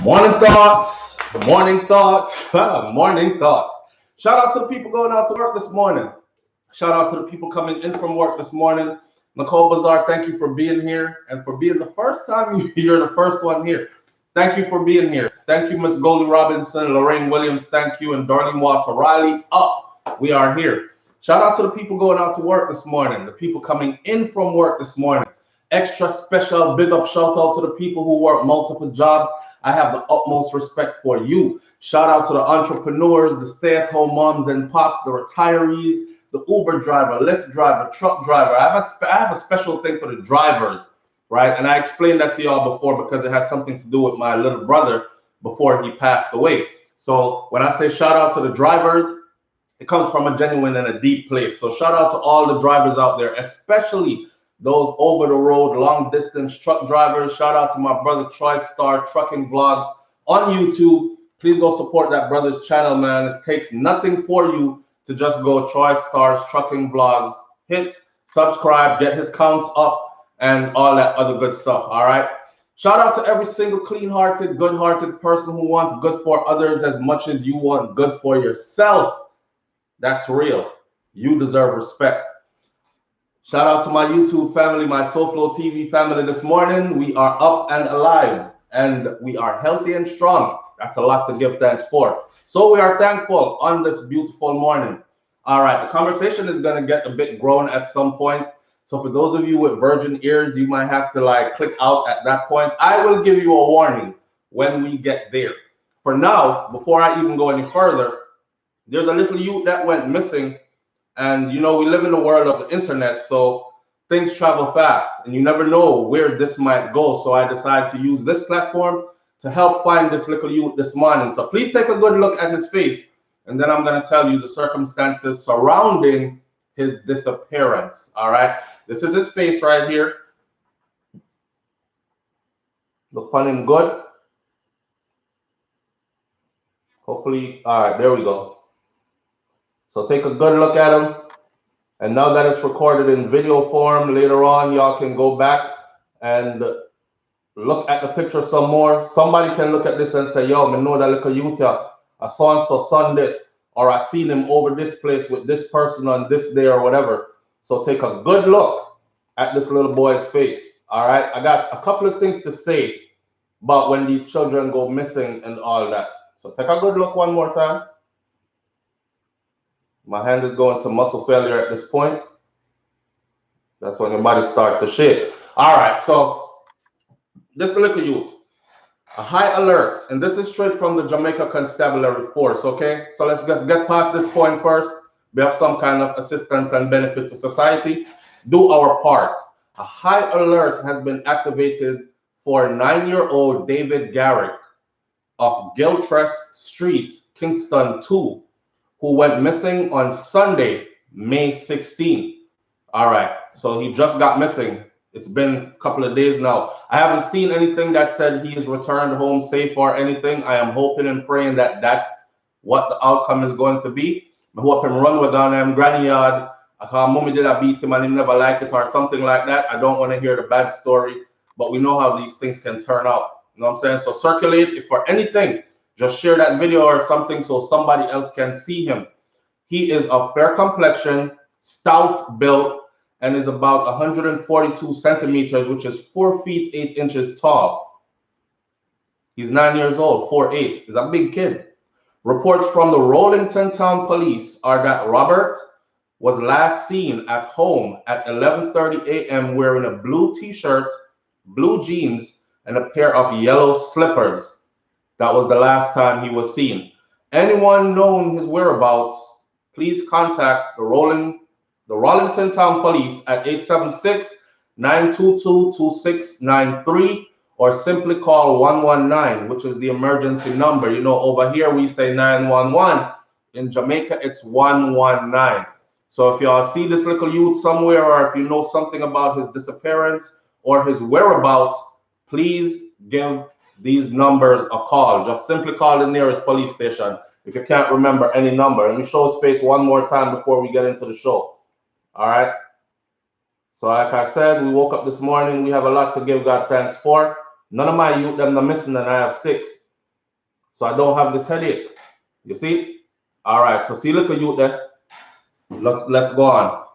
Morning thoughts, morning thoughts, morning thoughts. Shout out to the people going out to work this morning. Shout out to the people coming in from work this morning. Nicole Bazaar, thank you for being here and for being the first time you're the first one here. Thank you for being here. Thank you, Miss Goldie Robinson, Lorraine Williams, thank you, and Darlene Walter Riley. Up, we are here. Shout out to the people going out to work this morning, the people coming in from work this morning. Extra special big up shout out to the people who work multiple jobs. I have the utmost respect for you. Shout out to the entrepreneurs, the stay-at-home moms and pops, the retirees, the Uber driver, Lyft driver, truck driver. I have a special thing for the drivers, right? And I explained that to y'all before because it has something to do with my little brother before he passed away. So when I say shout out to the drivers, it comes from a genuine and a deep place. So shout out to all the drivers out there, especially those over the road long distance truck drivers. Shout out to my brother Troy Star Trucking Vlogs on YouTube. Please go support that brother's channel, man. It takes nothing for you to just go Troy Star's Trucking Vlogs, hit subscribe, get his counts up, and all that other good stuff. All right. Shout out to every single clean-hearted, good-hearted person who wants good for others as much as you want good for yourself. That's real. You deserve respect. Shout out to my YouTube family, my SouFLoTV family this morning. We are up and alive, and we are healthy and strong. That's a lot to give thanks for. So we are thankful on this beautiful morning. All right, the conversation is going to get a bit grown at some point. So for those of you with virgin ears, you might have to click out at that point. I will give you a warning when we get there. For now, before I even go any further, there's a little youth that went missing. And, we live in the world of the internet, so things travel fast, and you never know where this might go. So I decided to use this platform to help find this little youth this morning. So please take a good look at his face, and then I'm going to tell you the circumstances surrounding his disappearance. All right, this is his face right here. Look on him good. Hopefully, all right, there we go. So take a good look at him. And now that it's recorded in video form, later on, y'all can go back and look at the picture some more. Somebody can look at this and say, yo, I know that little youth, I saw and so son this, or I seen him over this place with this person on this day or whatever. So take a good look at this little boy's face. All right. I got a couple of things to say about when these children go missing and all that. So take a good look one more time. My hand is going to muscle failure at this point. That's when your body starts to shake. All right, so this little youth, a high alert, and this is straight from the Jamaica Constabulary Force, okay? So let's just get past this point first. We have some kind of assistance and benefit to society. Do our part. A high alert has been activated for 9-year-old David Garrick of Gilchrist Street, Kingston 2, who went missing on Sunday, May 16th. All right, so he just got missing. It's been a couple of days now. I haven't seen anything that said he is returned home safe or anything. I am hoping and praying that that's what the outcome is going to be. I hope him run with him granny yard. Mommy did I beat him and he never liked it or something like that. I don't want to hear the bad story, but we know how these things can turn out. You know what I'm saying? So circulate if for anything. Just share that video or something so somebody else can see him. He is of fair complexion, stout built, and is about 142 centimeters, which is 4 feet 8 inches tall. He's 9 years old, 4'8". He's a big kid. Reports from the Rollington Town Police are that Robert was last seen at home at 11:30 a.m. wearing a blue t-shirt, blue jeans, and a pair of yellow slippers. That was the last time he was seen. Anyone knowing his whereabouts, please contact the Rollington Town Police at 876-922-2693 or simply call 119, which is the emergency number. Over here we say 911. In Jamaica, it's 119. So if y'all see this little youth somewhere, or if you know something about his disappearance or his whereabouts, please give these numbers a call. Just simply call the nearest police station if you can't remember any number. Let me show his face one more time before we get into the show. All right. So like I said, we woke up this morning. We have a lot to give God thanks for. None of my youth, them are missing, and I have 6. so I don't have this headache. You see? All right, so see, look at you there. Let's go on.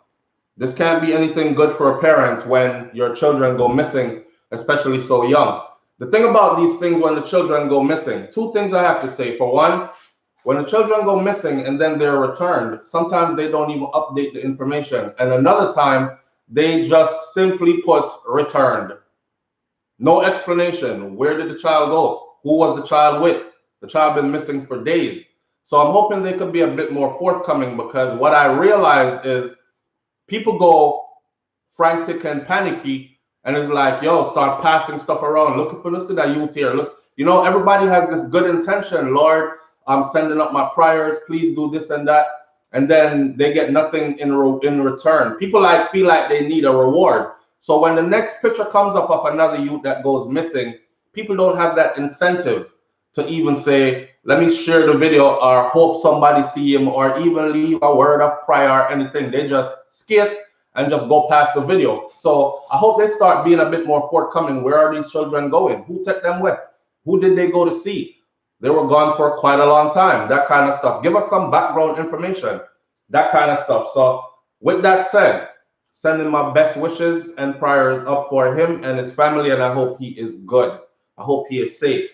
This can't be anything good for a parent when your children go missing, especially so young. The thing about these things when the children go missing, two things I have to say. For one, when the children go missing and then they're returned, sometimes they don't even update the information. And another time, they just simply put returned. No explanation. Where did the child go? Who was the child with? The child been missing for days. So I'm hoping they could be a bit more forthcoming, because what I realize is people go frantic and panicky, and it's like, yo, start passing stuff around, looking for this to that youth here. Look, you know, everybody has this good intention. Lord, I'm sending up my prayers. Please do this and that. And then they get nothing in return. People feel like they need a reward. So when the next picture comes up of another youth that goes missing, people don't have that incentive to even say, let me share the video or hope somebody see him or even leave a word of prayer or anything. They just skit and just go past the video. So I hope they start being a bit more forthcoming. Where are these children going? Who took them with? Who did they go to see? They were gone for quite a long time. That kind of stuff. Give us some background information. That kind of stuff. So with that said, sending my best wishes and prayers up for him and his family, and I hope he is good. I hope he is safe.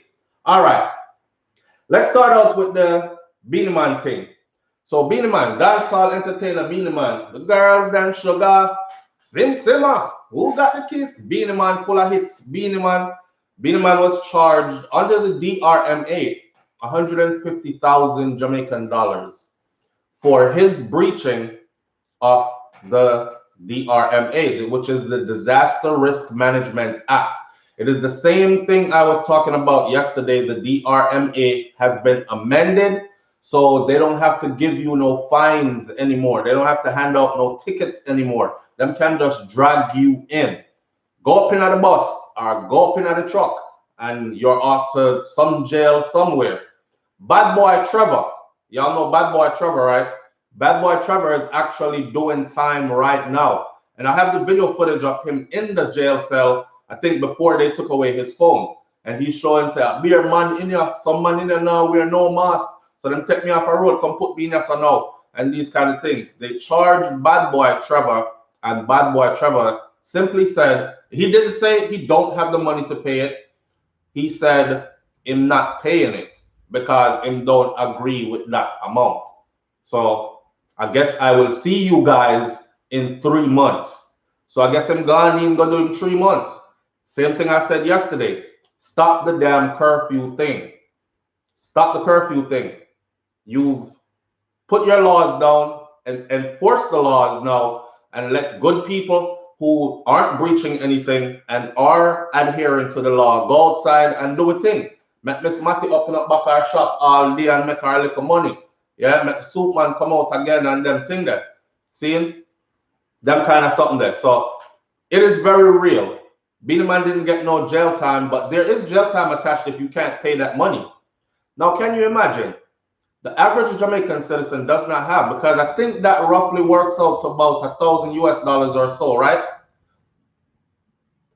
All right. Let's start out with the Beenie Man thing. So Beenie Man, dancehall entertainer Beenie Man. The girls, them sugar, Sim Simma. Who got the kiss? Beenie Man, full of hits. Beenie Man. Beenie Man was charged under the DRMA 150,000 Jamaican dollars for his breaching of the DRMA, which is the Disaster Risk Management Act. It is the same thing I was talking about yesterday. The DRMA has been amended, so they don't have to give you no fines anymore. They don't have to hand out no tickets anymore. Them can just drag you in. Go up in at the bus or go up in at the truck and you're off to some jail somewhere. Bad Boy Trevor. Y'all know Bad Boy Trevor, right? Bad Boy Trevor is actually doing time right now. And I have the video footage of him in the jail cell, I think before they took away his phone. And he's showing, say, be a man in here, some man in here now, wear no mask. So them take me off a road, come put me in here so now. And these kind of things. They charged Bad Boy Trevor, and Bad Boy Trevor simply said, he didn't say he don't have the money to pay it. He said him not paying it because him don't agree with that amount. So I guess I will see you guys in 3 months. So I guess I'm gone in, gonna do in 3 months. Same thing I said yesterday. Stop the damn curfew thing. Stop the curfew thing. You've put your laws down and enforce the laws now and let good people who aren't breaching anything and are adhering to the law go outside and do a thing. Make Miss Matty open up back our shop all day and make our little money. Yeah, make the soup man come out again and them thing there. Seeing? Them kind of something there. So it is very real. Beenie Man didn't get no jail time, but there is jail time attached if you can't pay that money. Now, can you imagine? The average Jamaican citizen does not have, because I think that roughly works out to about $1,000 US or so, right?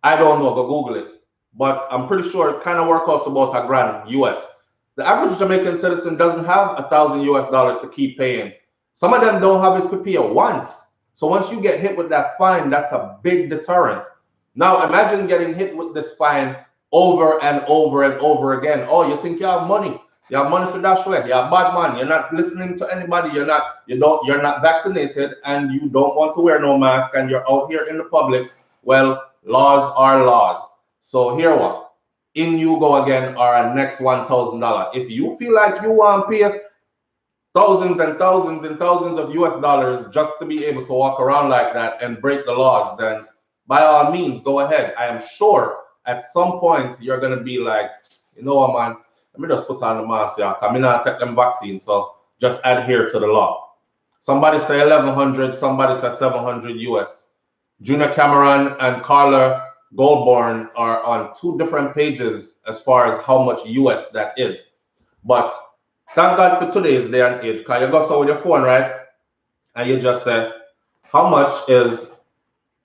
I don't know, go Google it. But I'm pretty sure it kind of works out to about $1,000 US. The average Jamaican citizen doesn't have $1,000 US to keep paying. Some of them don't have it to pay once. So once you get hit with that fine, that's a big deterrent. Now imagine getting hit with this fine over and over and over again. Oh, you think you have money? You have money for that way. You're a bad man. You're not listening to anybody. You're not vaccinated, and you don't want to wear no mask, and you're out here in the public. Well, laws are laws. So here what? In you go again, or a next $1,000. If you feel like you want to pay thousands and thousands and thousands of US dollars just to be able to walk around like that and break the laws, then by all means, go ahead. I am sure at some point you're going to be like, you know what, man, let me just put on the mask here. I'm not take them vaccines, so just adhere to the law. Somebody say 1,100, somebody say 700 US. Junior Cameron and Carla Goldborn are on 2 different pages as far as how much US that is. But thank God for today's day and age, because you go so with your phone, right? And you just say, how much is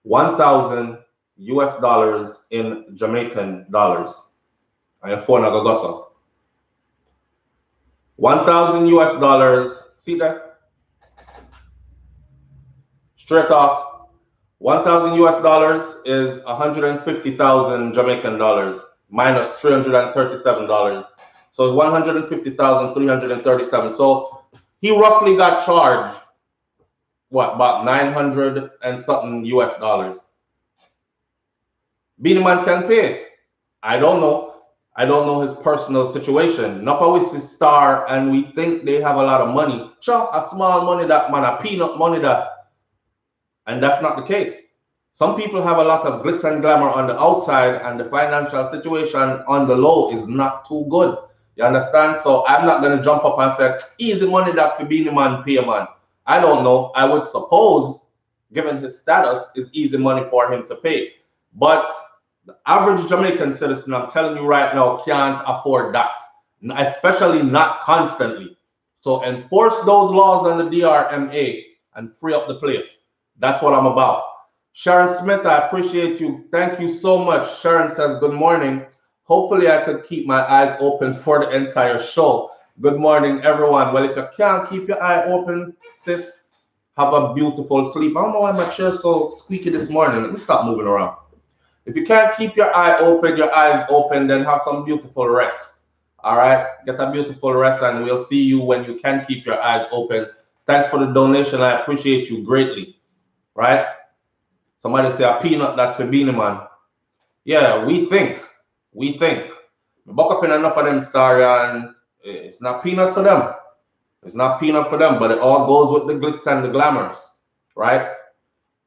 1,000 US dollars in Jamaican dollars? And your phone will go so. 1,000 US dollars. See that? Straight off. 1,000 US dollars is 150,000 Jamaican dollars minus $337. So 150,337. So he roughly got charged what, about 900 and something US dollars. Beenie Man can pay it. I don't know. I don't know his personal situation. Enough of us is star and we think they have a lot of money. Sure, a small money that man, a peanut money that, and that's not the case. Some people have a lot of glitz and glamour on the outside and the financial situation on the low is not too good. You understand? So I'm not going to jump up and say, easy money that for Beenie Man pay man. I don't know. I would suppose, given his status, is easy money for him to pay. But the average Jamaican citizen, I'm telling you right now, can't afford that, especially not constantly. So enforce those laws on the DRMA and free up the place. That's what I'm about. Sharon Smith, I appreciate you. Thank you so much. Sharon says, good morning. Hopefully I could keep my eyes open for the entire show. Good morning, everyone. Well, if you can't keep your eye open, sis, have a beautiful sleep. I don't know why my chair's so squeaky this morning. Let me stop moving around. If you can't keep your eyes open, then have some beautiful rest. All right? Get a beautiful rest, and we'll see you when you can keep your eyes open. Thanks for the donation. I appreciate you greatly. Right? Somebody say a peanut that's for Beenie Man. Yeah, we think. We think. Buck up in enough of them story, and it's not peanut for them. It's not peanut for them, but it all goes with the glitz and the glamours. Right?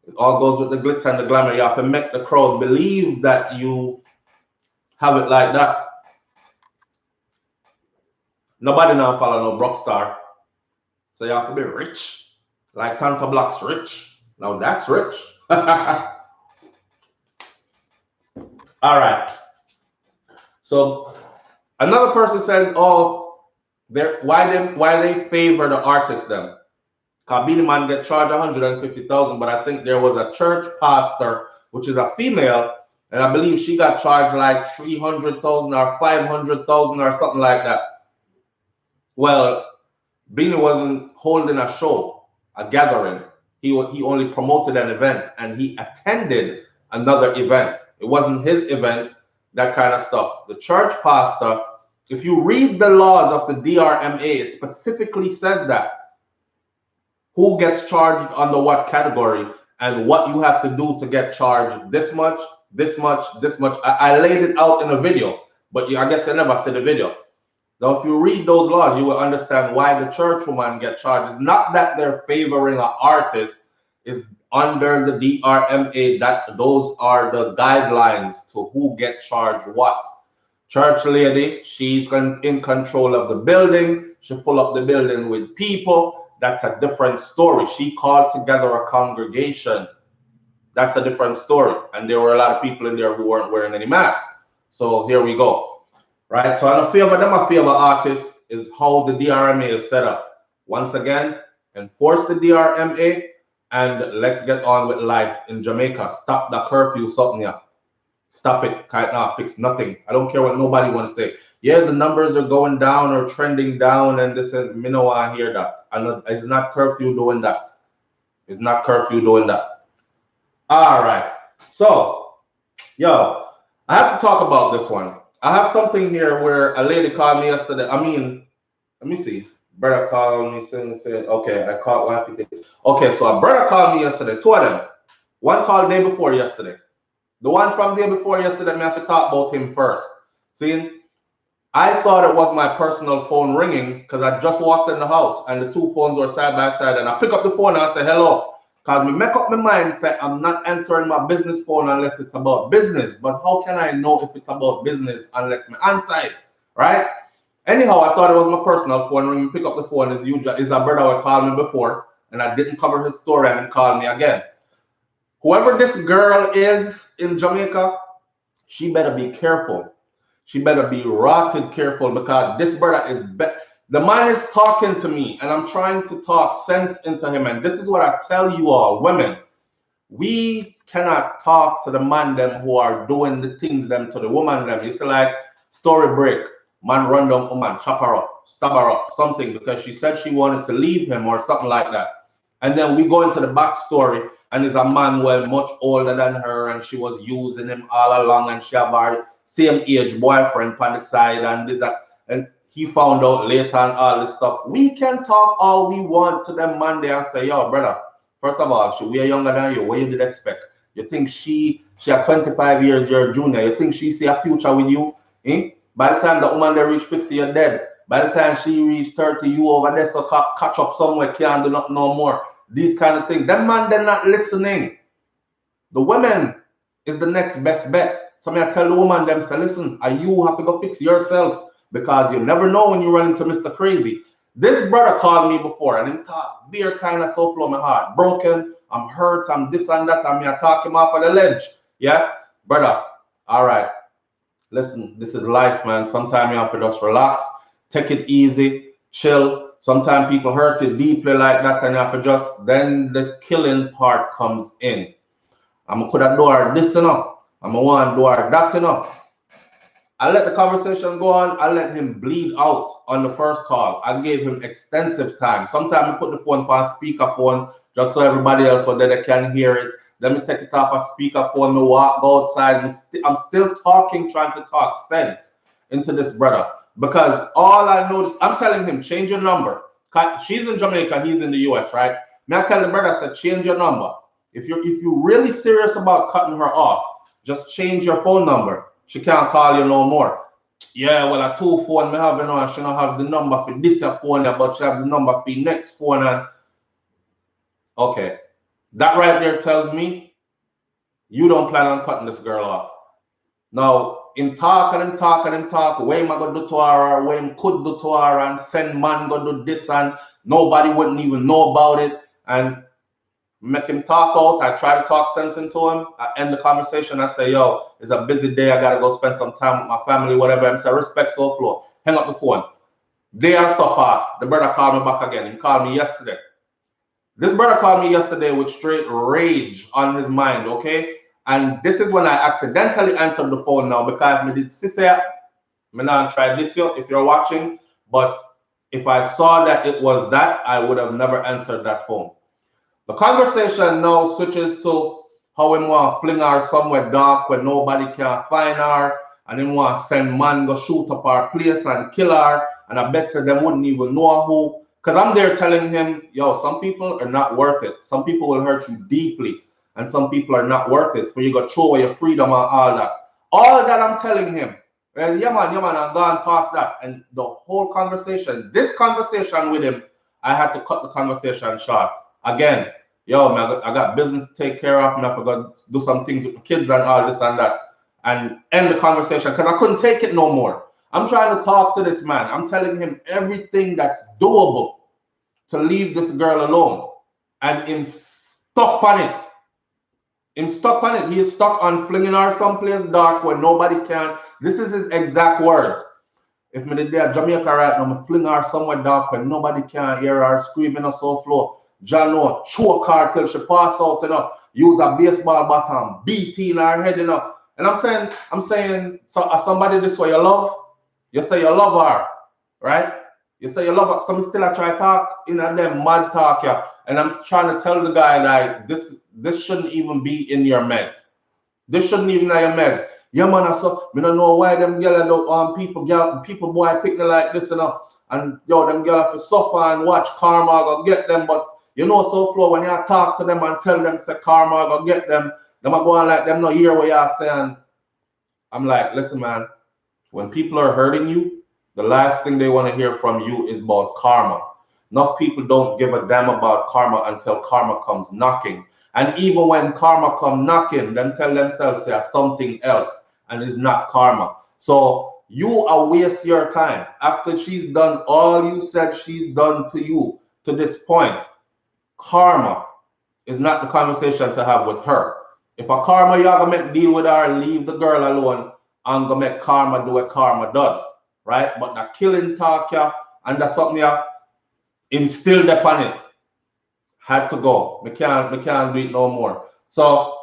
It all goes with the glitz and the glamour. You have to make the crowd believe that you have it like that. Nobody now follow no Brock Star. So you have to be rich. Like Tanta Black's rich. Now that's rich. All right. So another person said, oh, why they favor the artist then? Because Beenie Man get charged 150,000, but I think there was a church pastor, which is a female, and I believe she got charged like 300,000 or 500,000 or something like that. Well, Beenie wasn't holding a show, a gathering. He only promoted an event, and he attended another event. It wasn't his event, that kind of stuff. The church pastor, if you read the laws of the DRMA, it specifically says that. Who gets charged under what category and what you have to do to get charged this much, this much, this much. I laid it out in a video, but I guess you never see the video. Now, if you read those laws, you will understand why the church woman get charged. It's not that they're favoring an artist. It's under the DRMA that those are the guidelines to who get charged what. Church lady, she's in control of the building. She fill up the building with people. That's a different story. She called together a congregation. That's a different story. And there were a lot of people in there who weren't wearing any masks. So here we go. Right? So I feel my favorite artists is how the DRMA is set up. Once again, enforce the DRMA and let's get on with life in Jamaica. Stop the curfew, something here. Stop it. Can't not fix nothing. I don't care what nobody wants to say. Yeah, the numbers are going down or trending down, and this is, me no want to hear that. It's not curfew doing that. It's not curfew doing that. All right. So, yo, I have to talk about this one. I have something here where a lady called me yesterday. I mean, let me see. Brother called me saying, okay, I caught 150. Okay, so a brother called me yesterday. Two of them. One called the day before yesterday. The one from the day before yesterday, I have to talk about him first. See, I thought it was my personal phone ringing because I just walked in the house and the two phones were side by side. And I pick up the phone and I say, hello. Because me make up my mind, say I'm not answering my business phone unless it's about business. But how can I know if it's about business unless me answer it, right? Anyhow, I thought it was my personal phone. When me pick up the phone, as usual, is a brother who called me before. And I didn't cover his story and he called me again. Whoever this girl is in Jamaica, she better be careful. She better be rotted careful because this brother is the man is talking to me and I'm trying to talk sense into him. And this is what I tell you all, women. We cannot talk to the man them who are doing the things them to the woman them. It's like story break. Man run down woman, chop her up. stab her up, something, because she said she wanted to leave him or something like that. And then we go into the backstory, and there's a man well much older than her, and she was using him all along, and she have her same age boyfriend on the side, and this that, and he found out later and all this stuff. We can talk all we want to them Monday and say, yo, brother, first of all, she way younger than you. What you did expect? You think she had 25 years, you're a junior. You think she see a future with you? Eh? By the time the woman they reach 50, you're dead. By the time she reach 30, you over there, so catch up somewhere, can't do nothing no more. These kind of things. Them man, they're not listening. The women is the next best bet. So I tell the woman, them say, listen, you have to go fix yourself, because you never know when you run into Mr. Crazy. This brother called me before, and he talked beer kind of so flow my heart. Broken, I'm hurt, I'm this and that, and I talk him off of the ledge. Yeah? Brother, all right. Listen, this is life, man. Sometimes you have to just relax, take it easy, chill. Sometimes people hurt you deeply like that, and you have to just, then the killing part comes in. I'm going to do her this enough. I'm going to want to do her that enough. I let the conversation go on. I let him bleed out on the first call. I gave him extensive time. Sometimes I put the phone on speakerphone just so everybody else so that they can hear it. Let me take it off a speakerphone, me walk, go outside. I'm still talking, trying to talk sense into this brother. Because all I noticed, I'm telling him, change your number. She's in Jamaica, he's in the US, right? May I tell the brother, I said, change your number. If you're really serious about cutting her off, just change your phone number. She can't call you no more. Yeah, well, a two phone me have, you know, and she don't have the number for this phone, but she have the number for the next phone. And okay, that right there tells me you don't plan on cutting this girl off. Now, him talk and him talk and him talk, way am I gonna do to her, or way him could do to her, and send man go do this, and nobody wouldn't even know about it, and make him talk out. I try to talk sense into him. I end the conversation. I say, yo, it's a busy day. I got to go spend some time with my family, whatever. And say, respect, SouFLo. Hang up the phone. Day or so passed. The brother called me back again. He called me yesterday. This brother called me yesterday with straight rage on his mind, okay? And this is when I accidentally answered the phone now, because me did say, me not try this here if you're watching, but if I saw that it was that, I would have never answered that phone. The conversation now switches to how him want to fling her somewhere dark where nobody can find her, and him want to send man go shoot up our place and kill her, and I bet say them wouldn't even know who. Because I'm there telling him, yo, some people are not worth it. Some people will hurt you deeply, and some people are not worth it for you to throw away your freedom and all that. All that I'm telling him. Well, yeah man, I'm gone past that. And the whole conversation, this conversation with him, I had to cut the conversation short. Again, yo, man, I got business to take care of, and I forgot to do some things with the kids and all this and that, and end the conversation because I couldn't take it no more. I'm trying to talk to this man. I'm telling him everything that's doable to leave this girl alone, and him stuck on it. Him stuck on it. He is stuck on flinging her someplace dark where nobody can. This is his exact words. If me did there Jamaica right now, me fling her somewhere dark where nobody can hear her screaming or SouFLo. John no choke her till she pass out, you know, use a baseball bat and beat in her head, you know. And I'm saying, so as somebody this way you love, you say you love her, right? You say you love her. Some still I try to talk in a them mad talk, yeah. And I'm trying to tell the guy like this shouldn't even be in your meds. This shouldn't even be in your meds. Yeah, man, so me don't know why them people boy picking like this, you know. And yo, them girl have to suffer and watch karma go get them, but you know, SouFLo, when you talk to them and tell them say karma go get them are going like them not hear what you're saying. I'm like, listen, man, when people are hurting you, the last thing they want to hear from you is about karma. Enough people don't give a damn about karma until karma comes knocking. And even when karma come knocking, them tell themselves they are something else, and it's not karma. So you are waste your time. After she's done all you said she's done to you to this point, karma is not the conversation to have with her. If a karma you are gonna make deal with her, leave the girl alone and go make karma do what karma does, right? But the killing talk yeah, and that's something yeah, him still upon it. Had to go. We can't do it no more. So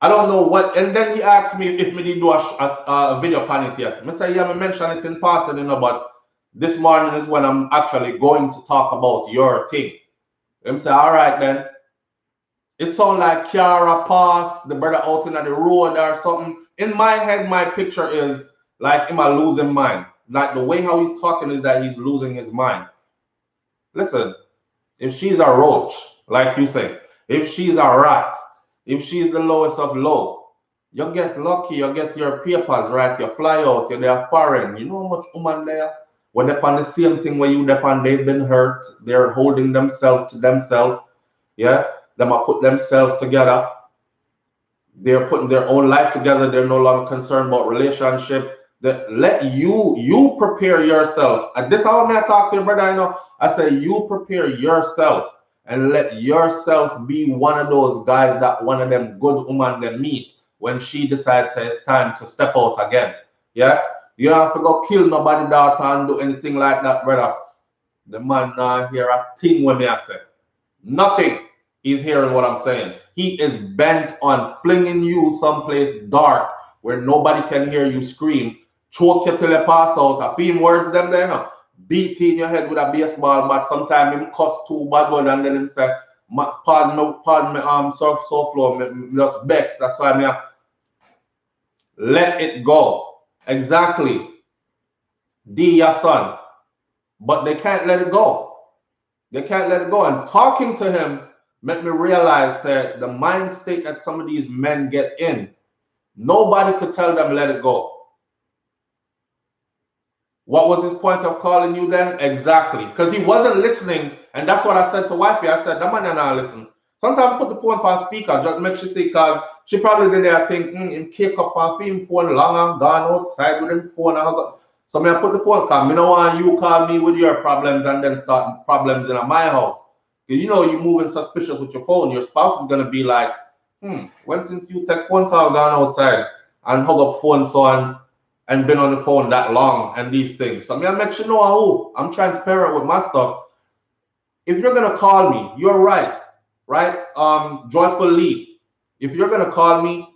I don't know what. And then he asked me if me did do a video upon it yet. I say yeah, I mentioned it in passing, you know, but This morning is when I'm actually going to talk about your thing. Him say, all right then. It sound like Kiara pass the brother out in the road or something. In my head, my picture is like him a losing mind. Like the way how he's talking is that he's losing his mind. Listen, if she's a roach, like you say, if she's a rat, if she's the lowest of low, you get lucky, you get your papers right, you fly out, you're there foreign. You know how much woman there? When they're on the same thing where you depend, they've been hurt, they're holding themselves to themselves. Yeah, them are put themselves together. They're putting their own life together. They're no longer concerned about relationship. That let you prepare yourself. And this how I talk to your brother. I know. I say you prepare yourself and let yourself be one of those guys that one of them good woman they meet when she decides it's time to step out again. Yeah, you don't have to go kill nobody daughter and do anything like that, brother. The man now hear a thing when me I say nothing. He's hearing what I'm saying. He is bent on flinging you someplace dark where nobody can hear you scream, choke you till you pass out. A few words them there, you know, beat in your head with a baseball bat. Sometimes him cuss too bad one and then him say, pardon me, SouFLo, me just vex. That's why me let it go. Exactly. D your son. But they can't let it go. They can't let it go. And talking to him made me realize that the mind state that some of these men get in, nobody could tell them let it go. What was his point of calling you then? Exactly. Because he wasn't listening. And that's what I said to wifey. I said, that man not listen. Sometimes put the phone on speaker, just make sure see, because she probably did there think, him kick up on film phone long and gone outside with him phone. So I put the phone call. I don't want you call me with your problems and then start problems in my house. Because you know you're moving suspicious with your phone. Your spouse is going to be like, when since you take phone call gone outside and hug up phone so on and been on the phone that long and these things. So I make sure know who I'm transparent with my stuff. If you're going to call me, you're right? Joyful Lee. If you're going to call me,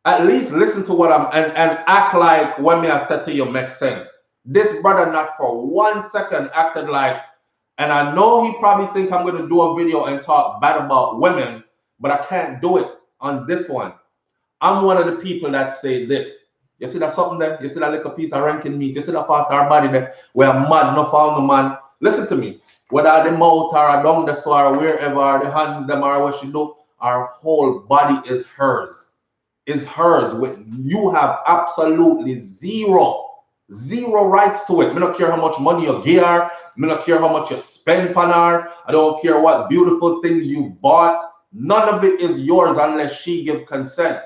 at least listen to what I'm and act like what me I said to you makes sense. This brother not for 1 second acted like, and I know he probably think I'm going to do a video and talk bad about women, but I can't do it on this one. I'm one of the people that say this. You see that something there? You see that little piece of ranking meat? You see that part of our body there? We're mad enough on the man. Listen to me. Whether the mouth or down the soil or wherever, the hands them or what she do, our whole body is hers. Is hers. You have absolutely zero rights to it. I don't care how much money you give her. I don't care how much you spend on her. I don't care what beautiful things you've bought. None of it is yours unless she give consent.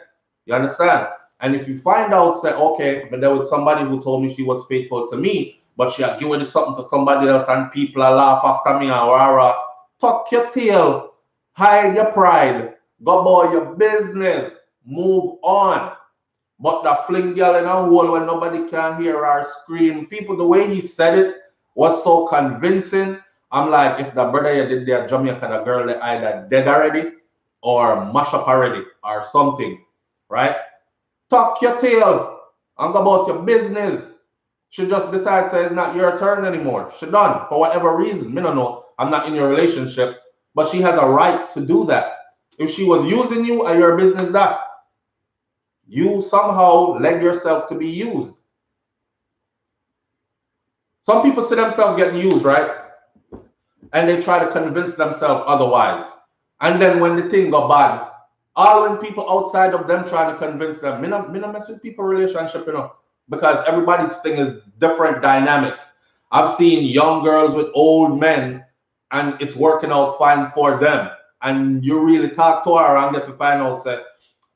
You understand? And if you find out, say, okay, but there was somebody who told me she was faithful to me, but she had given something to somebody else and people laugh after me or tuck your tail, hide your pride, go about your business, move on. But that fling girl in a hole when nobody can hear her scream. People, the way he said it was so convincing. I'm like, if the brother you did there, Jamaica, the girl, they either dead already or mash up already or something, right? Tuck your tail and go about your business. She just decides it's not your turn anymore. She done for whatever reason. Me don't know. I'm not in your relationship, but she has a right to do that. If she was using you, are your business that? You somehow led yourself to be used. Some people see themselves getting used, right? And they try to convince themselves otherwise. And then when the thing go bad, all when people outside of them try to convince them, me not mess with people relationship, you know, because everybody's thing is different dynamics. I've seen young girls with old men and it's working out fine for them. And you really talk to her and get to find out, say,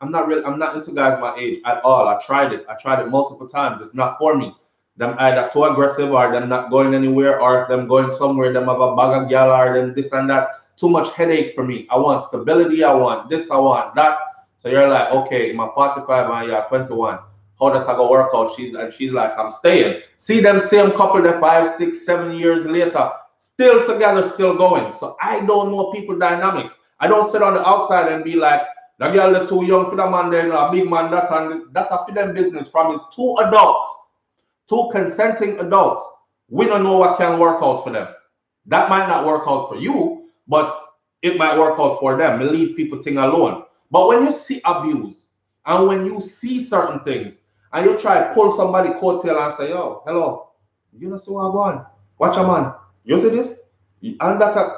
I'm not into guys my age at all. I tried it multiple times. It's not for me. Them either too aggressive or them not going anywhere, or if them going somewhere, them have a bag of gal or them this and that. Too much headache for me. I want stability. I want this. I want that. So you're like, okay, I'm 45 and you're 21. How that I go work out? She's like, I'm staying. See them same couple that 5, 6, 7 years later, still together, still going. So I don't know people dynamics. I don't sit on the outside and be like, that girl is too young for the man there, a big man that and that for them business from his two adults, two consenting adults. We don't know what can work out for them. That might not work out for you, but it might work out for them. We leave people thing alone. But when you see abuse and when you see certain things and you try to pull somebody coattail and say, yo, hello, you know see what I'm going? Watch a man. You see this? And that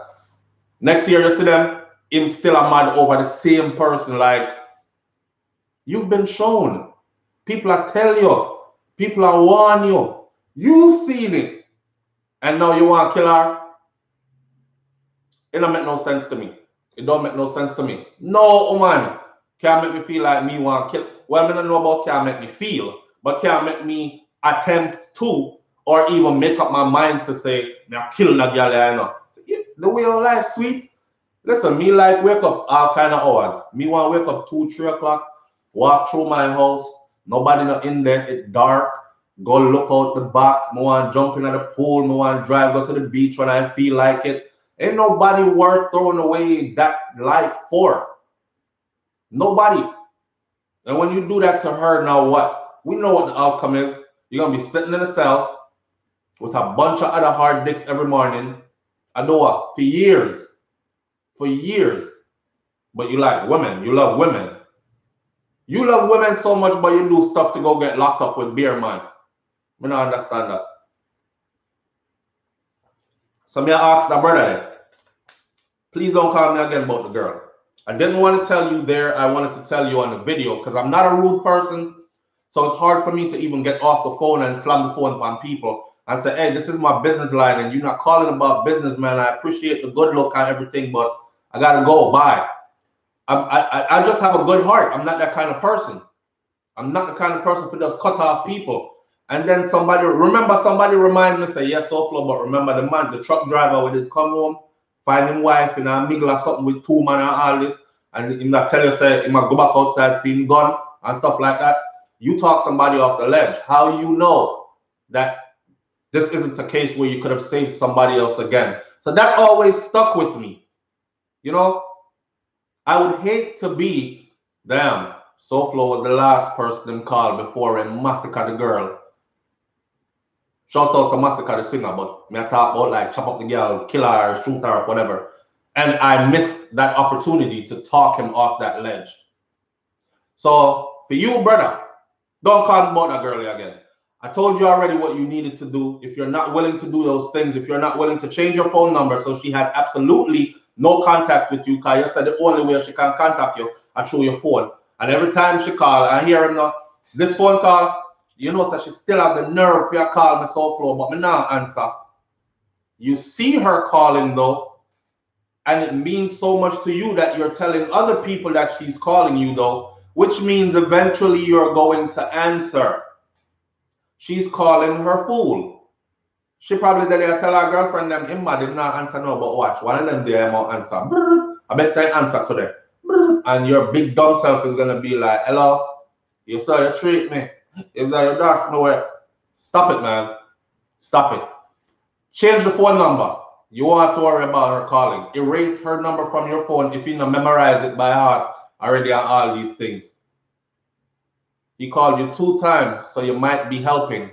next year you see them, him still a mad over the same person. Like, you've been shown. People are tell you. People are warn you. You've seen it. And now you want to kill her? It don't make no sense to me. It don't make no sense to me. No woman can make me feel like me want to kill. Well, I don't know about can make me feel, but can make me attempt to, or even make up my mind to say, I'm killing a girl, you know. The way of life, sweet. Listen, me like wake up all kind of hours. Me want to wake up 2, 3 o'clock, walk through my house, nobody not in there, it's dark, go look out the back, me want to jump in at the pool, me want to drive, go to the beach when I feel like it. Ain't nobody worth throwing away that life for. Nobody. And when you do that to her, now what? We know what the outcome is. You're going to be sitting in a cell with a bunch of other hard dicks every morning. I know what? For years. For years. But you like women. You love women. You love women so much, but you do stuff to go get locked up with beer, man. I don't understand that. So me ask the brother then, please don't call me again about the girl. I didn't want to tell you there. I wanted to tell you on the video because I'm not a rude person. So it's hard for me to even get off the phone and slam the phone on people and say, hey, this is my business line and you're not calling about business, man. I appreciate the good look and everything, but I got to go. Bye. I just have a good heart. I'm not that kind of person. I'm not the kind of person who just cut off people. And then somebody remind me, say, yes, SouFLo, but remember the man, the truck driver, when they come home, find him wife in a middle or something with 2 men and all this, and him not tell you, say, he might go back outside, feel him gun and stuff like that. You talk somebody off the ledge. How you know that this isn't a case where you could have saved somebody else again? So that always stuck with me. You know, I would hate to be, damn, SouFLo was the last person them called before he massacred the girl. Shout out to Massacre the singer, but me I talk about like chop up the girl, kill her, shoot her, whatever. And I missed that opportunity to talk him off that ledge. So for you, brother, don't call me about that girl again. I told you already what you needed to do. If you're not willing to do those things, if you're not willing to change your phone number so she has absolutely no contact with you, because you said the only way she can contact you is through your phone. And every time she call, I hear him now, this phone call, you know, so she still have the nerve for you call me SouFLo, but me not answer. You see her calling though, and it means so much to you that you're telling other people that she's calling you though, which means eventually you're going to answer. She's calling her fool. She probably did tell her girlfriend them him mad him not answer no, but watch, one of them there might answer. I bet say answer today. And your big dumb self is gonna be like, hello, you saw you treat me. If that your daughter nowhere, stop it, man. Stop it. Change the phone number. You won't have to worry about her calling. Erase her number from your phone if you don't memorize it by heart already on all these things. He called you 2 times, so you might be helping.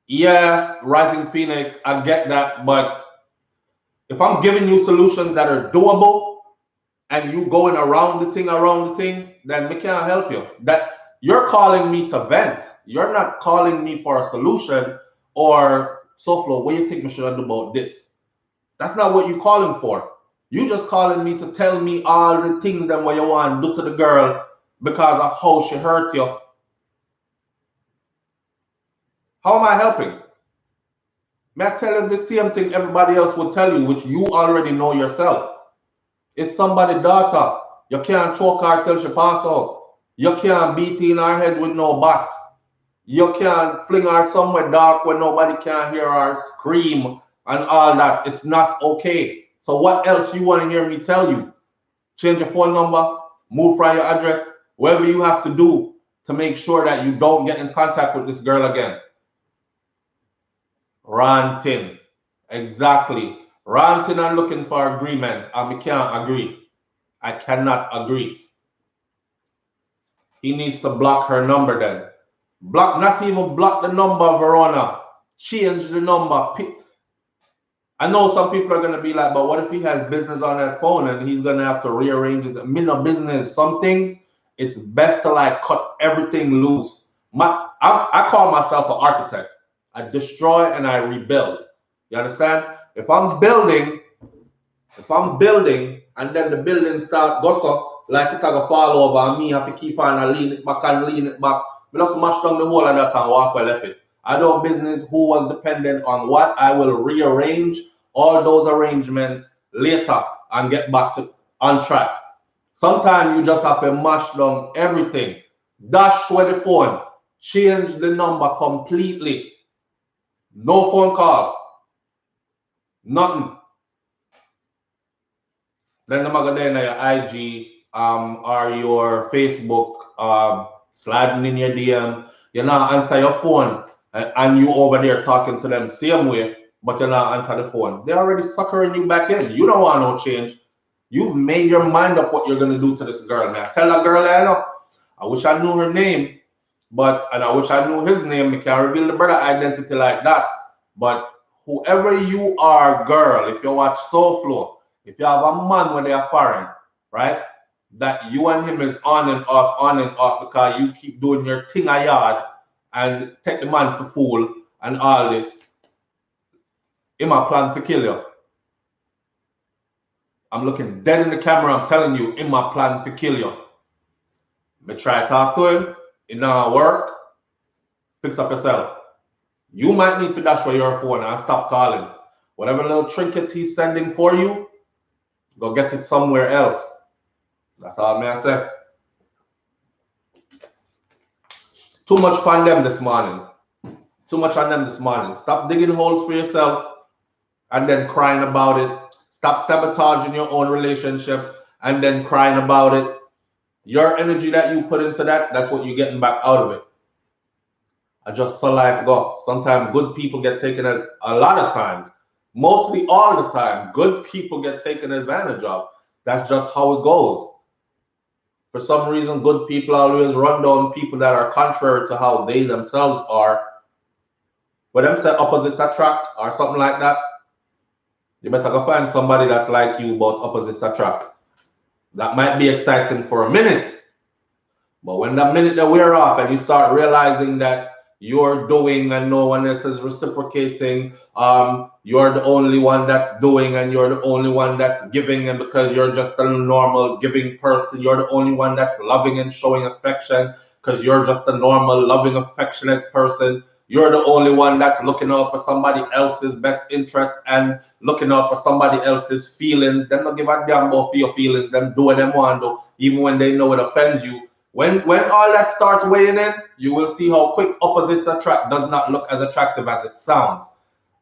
Yeah, Rising Phoenix, I get that, but if I'm giving you solutions that are doable and you going around the thing, then we can't help you. That you're calling me to vent. You're not calling me for a solution or SouFLo, what do you think we should do about this? That's not what you're calling for. You just calling me to tell me all the things that what you want to do to the girl because of how she hurt you. How am I helping? May I tell you the same thing everybody else would tell you, which you already know yourself. It's somebody's daughter. You can't choke her till she pass out. You can't beat in her head with no bat. You can't fling her somewhere dark where nobody can hear her scream and all that. It's not okay. So what else you want to hear me tell you? Change your phone number, move from your address, whatever you have to do to make sure that you don't get in contact with this girl again. Ranting. Exactly. Ranting and looking for agreement. And we can't agree. I cannot agree. He needs to block her number then. Block, not even block the number, Verona. Change the number. I know some people are gonna be like, but what if he has business on that phone and he's gonna have to rearrange it? Me no business. Some things it's best to like cut everything loose. I call myself an architect. I destroy and I rebuild. You understand? If I'm building and then the building start gossip like it a fall over and me have to keep on and lean it back and lean it back, we just mash down the whole of that and walk well left it. I do business who was dependent on what I will rearrange all those arrangements later and get back to on track. Sometimes you just have to mash down everything. Dash with the phone. Change the number completely. No phone call. Nothing. Then the magazine your IG or your Facebook sliding in your DM. You not answer your phone and you over there talking to them same way, but you not answer the phone. They already suckering you back in. You don't want no change. You've made your mind up what you're gonna do to this girl, man. Tell that girl, I know. I wish I knew her name, and I wish I knew his name. I can't reveal the brother identity like that. But whoever you are, girl, if you watch SouFLo, if you have a man when they are foreign, right? That you and him is on and off because you keep doing your thing a yard and take the man for fool and all this. Him a plan to kill you. I'm looking dead in the camera. I'm telling you, in my plan to kill you. Me try to talk to him. It not work. Fix up yourself. You might need to dash for your phone and stop calling. Whatever little trinkets he's sending for you, go get it somewhere else. That's all I say. Too much on them this morning. Too much on them this morning. Stop digging holes for yourself and then crying about it. Stop sabotaging your own relationship and then crying about it. Your energy that you put into that, that's what you're getting back out of it. I just saw life go. Sometimes good people get taken a lot of times. Mostly all the time, good people get taken advantage of. That's just how it goes. For some reason, good people always run down people that are contrary to how they themselves are. But them say opposites attract or something like that. You better go find somebody that's like you, but opposites attract. That might be exciting for a minute. But when that minute they wear off and you start realizing that you're doing and no one else is reciprocating, you're the only one that's doing and you're the only one that's giving, and because you're just a normal giving person, you're the only one that's loving and showing affection because you're just a normal loving affectionate person. You're the only one that's looking out for somebody else's best interest and looking out for somebody else's feelings. Them don't give a damn about for your feelings. Them do what them want to, even when they know it offends you. When all that starts weighing in, you will see how quick opposites attract does not look as attractive as it sounds.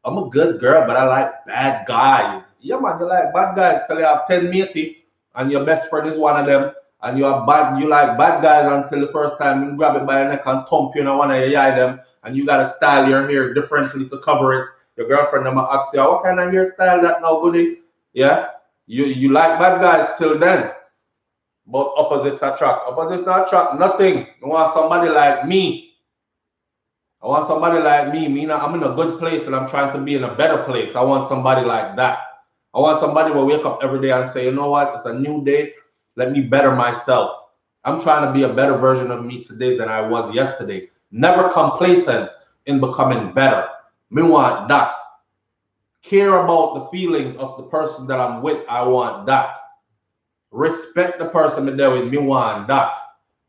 I'm a good girl, but I like bad guys. Yeah, man, you like bad guys till you have 10 matey and your best friend is one of them, and you like bad guys until the first time you grab it by your neck and thump you and one of your eye them, and you gotta style your hair differently to cover it. Your girlfriend them ask you, what kind of hairstyle that now, goodie? Yeah, you like bad guys till then. But opposites attract. Opposites don't attract nothing. I want somebody like me. I want somebody like me. I'm in a good place and I'm trying to be in a better place. I want somebody like that. I want somebody who will wake up every day and say, you know what? It's a new day. Let me better myself. I'm trying to be a better version of me today than I was yesterday. Never complacent in becoming better. Me want that. Care about the feelings of the person that I'm with. I want that. Respect the person me there with. Me want that.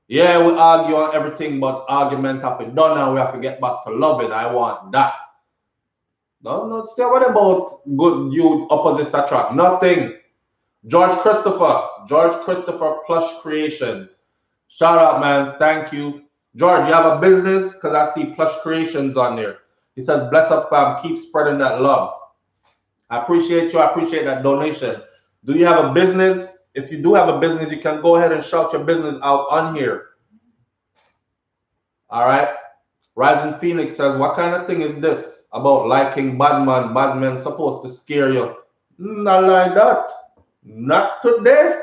Yeah, we argue on everything, but argument have to done and we have to get back to loving. I want that. No, stay what about good you opposites attract? Nothing. George Christopher Plush Creations. Shout out, man. Thank you. George, you have a business? Because I see Plush Creations on there. He says, bless up, fam. Keep spreading that love. I appreciate you. I appreciate that donation. Do you have a business? If you do have a business, you can go ahead and shout your business out on here. All right. Rising Phoenix says, what kind of thing is this about liking bad man? Bad men supposed to scare you? Not like that. Not today.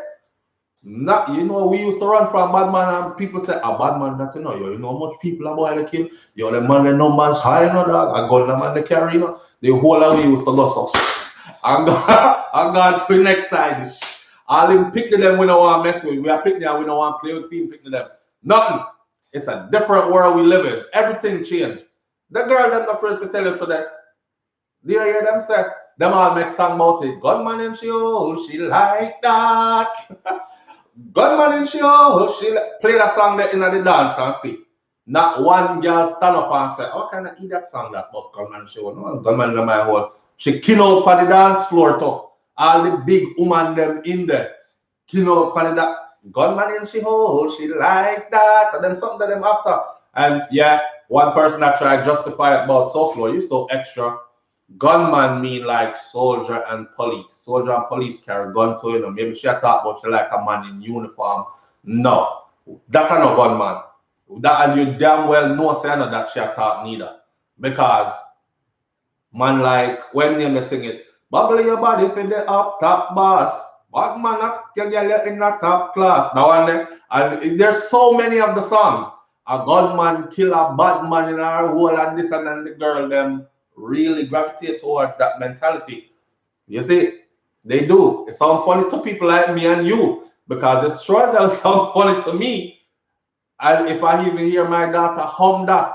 Not, you know, we used to run from bad man and people say, a bad man that you know how much people are boy they kill. You know, the man the numbers high, you know, dog. A gun the man they carry, you know. The whole of we used to go so. I'm going to the next side. All them picking them we don't want to mess with. We are picking them, we don't want to play with people picking them. Nothing. It's a different world we live in. Everything changed. The girl them the first to tell you today. Do you hear them say? Them all make song about it. Gunman in she hole, she like that. Gunman in she hole, she play that song there in the dance and see. Not one girl stand up and say, how can I eat that song that about gunman in she hole? No, gunman in my hole. She kin out on the dance floor too. All the big woman them in there. Kin out on that. Gunman in she hole, she like that. And then something to them after. And yeah, one person that tried to justify it about SouFLo, you so extra. Gunman mean like soldier and police. Soldier and police carry gun to, you know. Maybe she thought about you like a man in uniform. No, that's not gunman. That and you damn well know say no that she thought neither. Because man like when they sing it, bubble your body for the up top boss. Bad man up your girl in the top class. That one there, and there's so many of the songs. A gunman kill a bad man in our hole and this and then the girl them really gravitate towards that mentality. You see, they do. It sounds funny to people like me and you because it sure as hell sounds funny to me. And if I even hear my daughter hum that,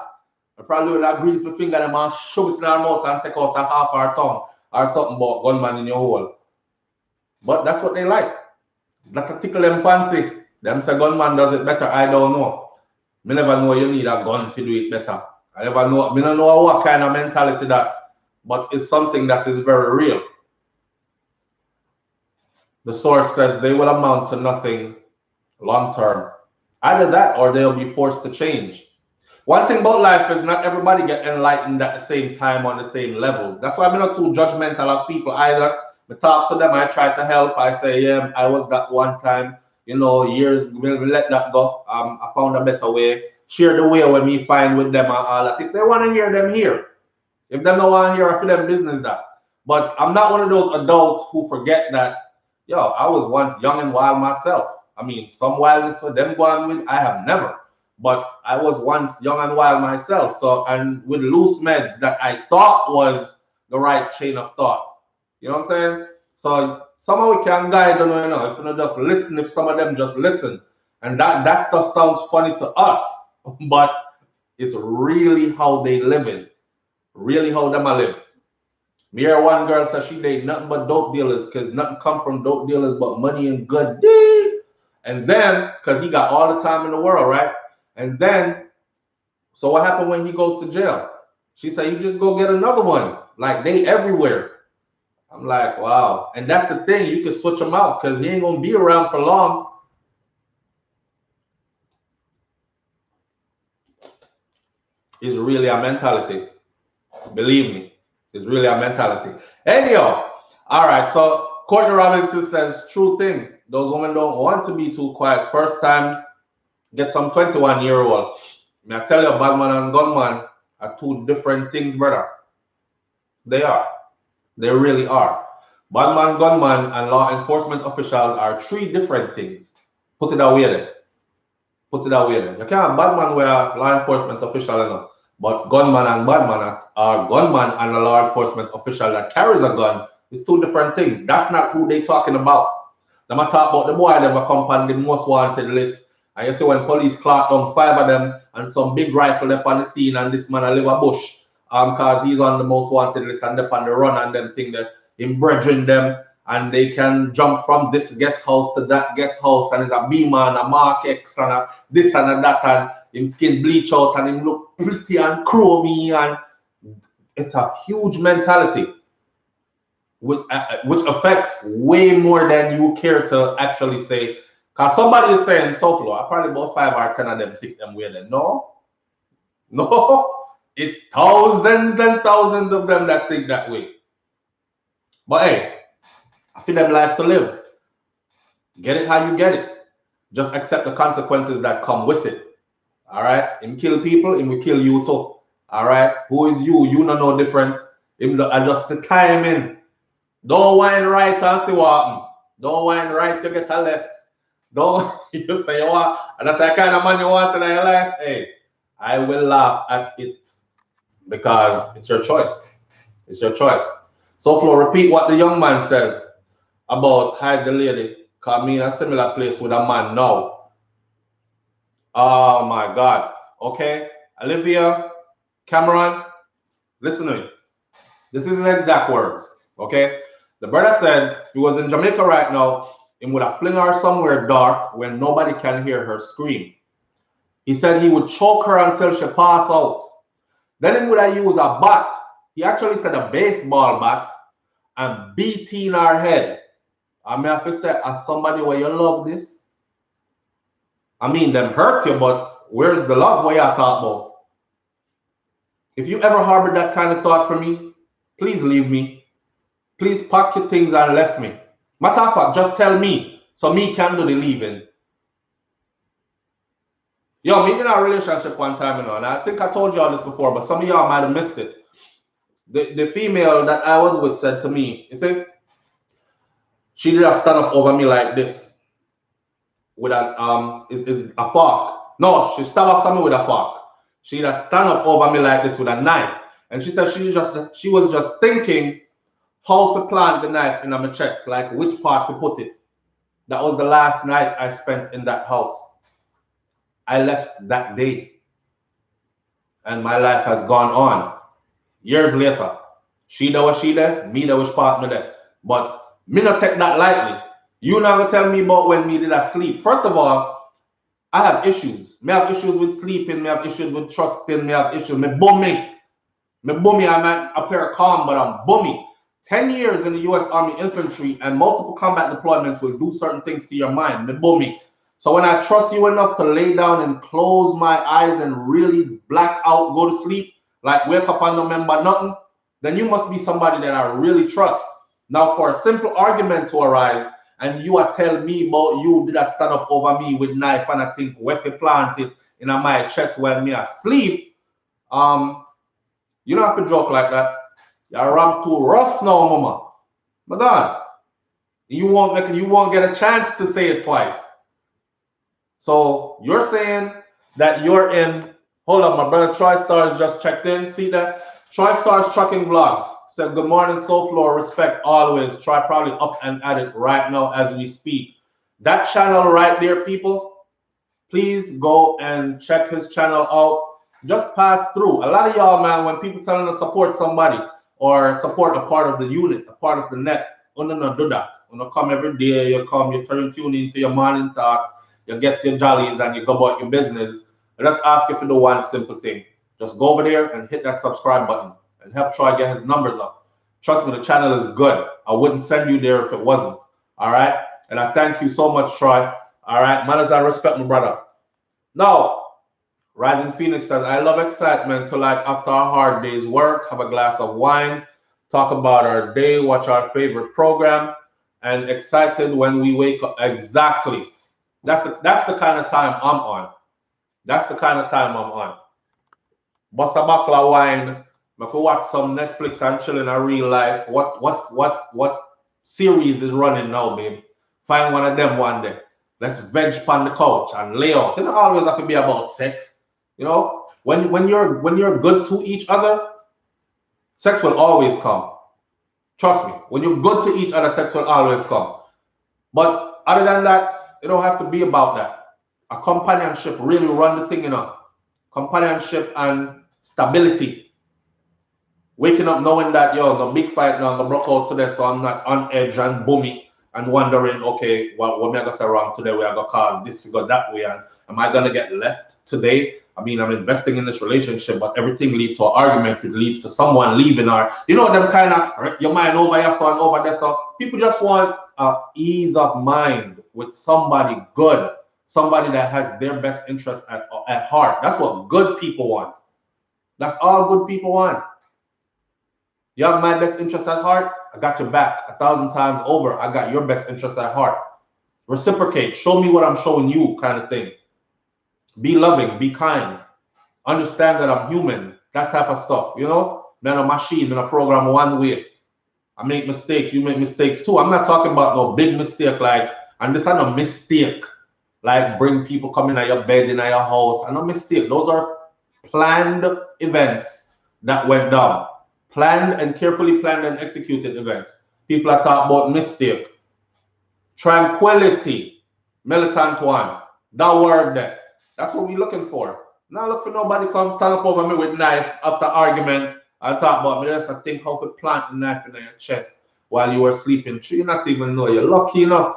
I probably would grease my finger and shove it in her mouth and take out a half her tongue or something about gunman in your hole. But that's what they like. That tickle them fancy. Them say gunman does it better. I don't know. Me never know you need a gun to do it better. I never know. Me don't know what kind of mentality that, but it's something that is very real. The source says they will amount to nothing long term. Either that or they'll be forced to change. One thing about life is not everybody get enlightened at the same time on the same levels. That's why I'm not too judgmental of people either. I talk to them, I try to help. I say, yeah, I was that one time, you know, years, we'll let that go. I found a better way. Share the way when we find with them and all that. If they want to hear them here. If they don't want to hear, I feel them business that. But I'm not one of those adults who forget that, yo, I was once young and wild myself. I mean, some wildness for them going with, I have never. But I was once young and wild myself. So, and with loose meds that I thought was the right chain of thought. You know what I'm saying? So somehow we can guide them, you know, if you know, just listen, if some of them just listen. And that stuff sounds funny to us, but it's really how they live in. Really how them live. Me hear one girl say she date nothing but dope dealers because nothing come from dope dealers but money and good deed. And then, because he got all the time in the world, right? And then, so what happened when he goes to jail? She said, you just go get another one. Like, they everywhere. I'm like, wow. And that's the thing. You can switch him out because he ain't going to be around for long. It's really a mentality. Believe me. It's really a mentality. Anyhow, all right. So Courtney Robinson says, true thing. Those women don't want to be too quiet. First time, get some 21-year-old. I tell you, badman and gunman are two different things, brother. They are. They really are. Badman, gunman, and law enforcement officials are three different things. Put it away there. Put it away there. You can't have badman where a law enforcement official, you know, but gunman and badman are gunman and a law enforcement official that carries a gun is two different things. That's not who they talking about. Them talk about the boy that come on the most wanted list. And you see when police clock down 5 of them and some big rifle up on the scene and this man a live a bush because he's on the most wanted list and up on the run and them think that him brethren them and they can jump from this guest house to that guest house and it's a B-man, a Mark X and a this and a that and him skin bleach out and him look pretty and chromy and it's a huge mentality which affects way more than you care to actually say. Because somebody is saying SouFLo, I probably about 5 or 10 of them think them way then. No, it's thousands and thousands of them that think that way. But hey, I feel them life to live. Get it how you get it. Just accept the consequences that come with it. All right? Him kill people, him will kill you too. All right? Who is you? You know no different. Him adjust the timing. Don't whine right and see what happen. Don't whine right, you get a left. Don't you say you want, and that's the kind of man you want in your life. Hey, I will laugh at it because it's your choice. It's your choice. So, Flo, repeat what the young man says about hide the lady. Cause me in a similar place with a man now. Oh my God. Okay, Olivia, Cameron, listen to me. This is his exact words. Okay, the brother said if he was in Jamaica right now, he would have fling her somewhere dark where nobody can hear her scream. He said he would choke her until she passed out. Then he would have used a bat. He actually said a baseball bat and beat in her head. I mean, if you say, as somebody where you love this, I mean, them hurt you, but where's the love where you talk about? If you ever harbored that kind of thought for me, please leave me. Please pack your things and left me. Matter of fact, just tell me so me can do the leaving. Yo, me in a relationship one time, you know, and I think I told you all this before, but some of y'all might have missed it. The female that I was with said to me, you see, she did stand up over me like this with a fork. No, she stabbed after me with a fork. She did stand up over me like this with a knife. And she said she was just thinking how to plant the knife in my chest, like which part to put it. That was the last night I spent in that house. I left that day. And my life has gone on. Years later, she there was she there, me there was part me there. But me not take that lightly. You not gonna tell me about when me did I sleep. First of all, I have issues. Me have issues with sleeping, me have issues with trusting, me have issues. Me bummy. Me bummy, I might appear calm, but I'm bummy. 10 years in the US Army Infantry and multiple combat deployments will do certain things to your mind. Me bummy. So when I trust you enough to lay down and close my eyes and really black out, go to sleep, like wake up and don't remember nothing, then you must be somebody that I really trust. Now, for a simple argument to arise, and you are telling me about you did I stand up over me with knife and I think weapon planted in my chest while me asleep, you don't have to joke like that. You're ram too rough now, mama. My God, you won't get a chance to say it twice. So you're saying that you're in. Hold up, my brother Troy Stars just checked in. See that? Troy Stars Trucking Vlogs said, good morning, SouFLo, respect always. Troy probably up and at it right now as we speak. That channel right there, people, please go and check his channel out. Just pass through. A lot of y'all, man, when people telling us support somebody or support a part of the unit, a part of the net, don't do that. You know, come every day, you come, you tune into your morning thoughts, you get your jollies and you go about your business. I just ask you for the one simple thing. Just go over there and hit that subscribe button and help Troy get his numbers up. Trust me, the channel is good. I wouldn't send you there if it wasn't. All right? And I thank you so much, Troy. All right? Manners and respect, my brother. Now, Rising Phoenix says, I love excitement to like after a hard day's work, have a glass of wine, talk about our day, watch our favorite program, and excited when we wake up. Exactly. That's the kind of time I'm on. That's the kind of time I'm on. Bust a bottle of wine, I could watch some Netflix and chill in a real life. What series is running now, babe? Find one of them one day. Let's veg on the couch and lay out. It don't always have to be about sex. You know, when you're good to each other, sex will always come. Trust me. When you're good to each other, sex will always come. But other than that, it don't have to be about that. A companionship really run the thing, you know. Companionship and stability. Waking up knowing that, yo, the big fight now, I broke out today, so I'm not on edge and boomy and wondering, okay, what am I going to say wrong today? We are going to cause this figure that way. And am I going to get left today? I mean, I'm investing in this relationship, but everything leads to an argument. It leads to someone leaving or, you know, them kind of, your mind over here, so and over there. So people just want ease of mind with somebody good, somebody that has their best interest at heart. That's what good people want. That's all good people want. You have my best interest at heart, I got your back 1,000 times over. I got your best interest at heart. Reciprocate. Show me what I'm showing you kind of thing. Be loving. Be kind. Understand that I'm human. That type of stuff. You know? I'm a machine. I'm a program one way. I make mistakes. You make mistakes too. I'm not talking about no big mistake like, and this is a mistake like bring people coming at your bed in your house. And no mistake, those are planned events that went down. Planned and carefully planned and executed events. People are talking about mistake. Tranquility. Militant one. That word there. That's what we're looking for. Not look for nobody come turn up over me with knife after argument and talk about me. Just think how to plant the knife in your chest while you were sleeping. You not even know. You're lucky enough.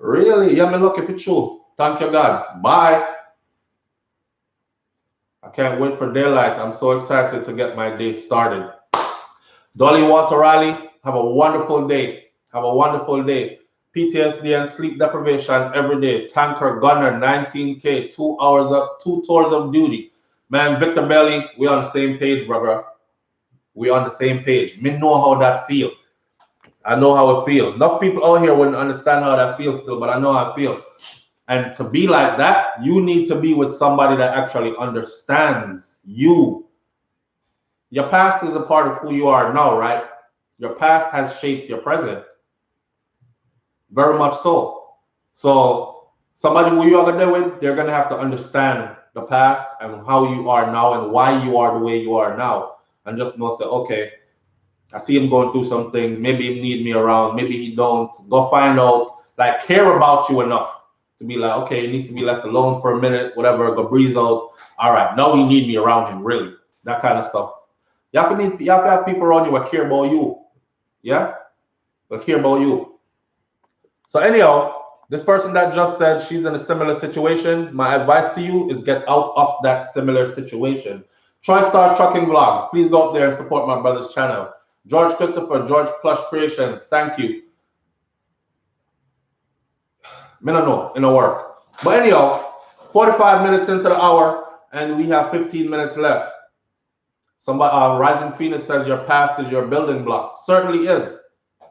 Really? Yeah, me lucky for true. Thank you, God. Bye. I can't wait for daylight. I'm so excited to get my day started. Dolly Water Rally, have a wonderful day. Have a wonderful day. PTSD and sleep deprivation every day. Tanker Gunner 19K, 2 tours of duty. Man, Victor Belly, we on the same page, brother. We on the same page. Me know how that feel. I know how it feels. Enough people out here wouldn't understand how that feels still, but I know how I feel. And to be like that, you need to be with somebody that actually understands you. Your past is a part of who you are now, right? Your past has shaped your present. Very much so. So somebody who you are going to deal with, they're going to have to understand the past and how you are now and why you are the way you are now. And just know, say, okay, I see him going through some things. Maybe he need me around. Maybe he don't. Go find out. Like, care about you enough to be like, okay, he needs to be left alone for a minute, whatever, go breathe out. All right, now he need me around him, really. That kind of stuff. You have to have people around you that care about you. Yeah? That care about you. So anyhow, this person that just said she's in a similar situation, my advice to you is get out of that similar situation. Try Star Trucking Vlogs. Please go up there and support my brother's channel. George Christopher, George Plush Creations, thank you. Me don't know, in a work. But anyhow, 45 minutes into the hour, and we have 15 minutes left. Somebody, Rising Phoenix says your past is your building blocks. Certainly is.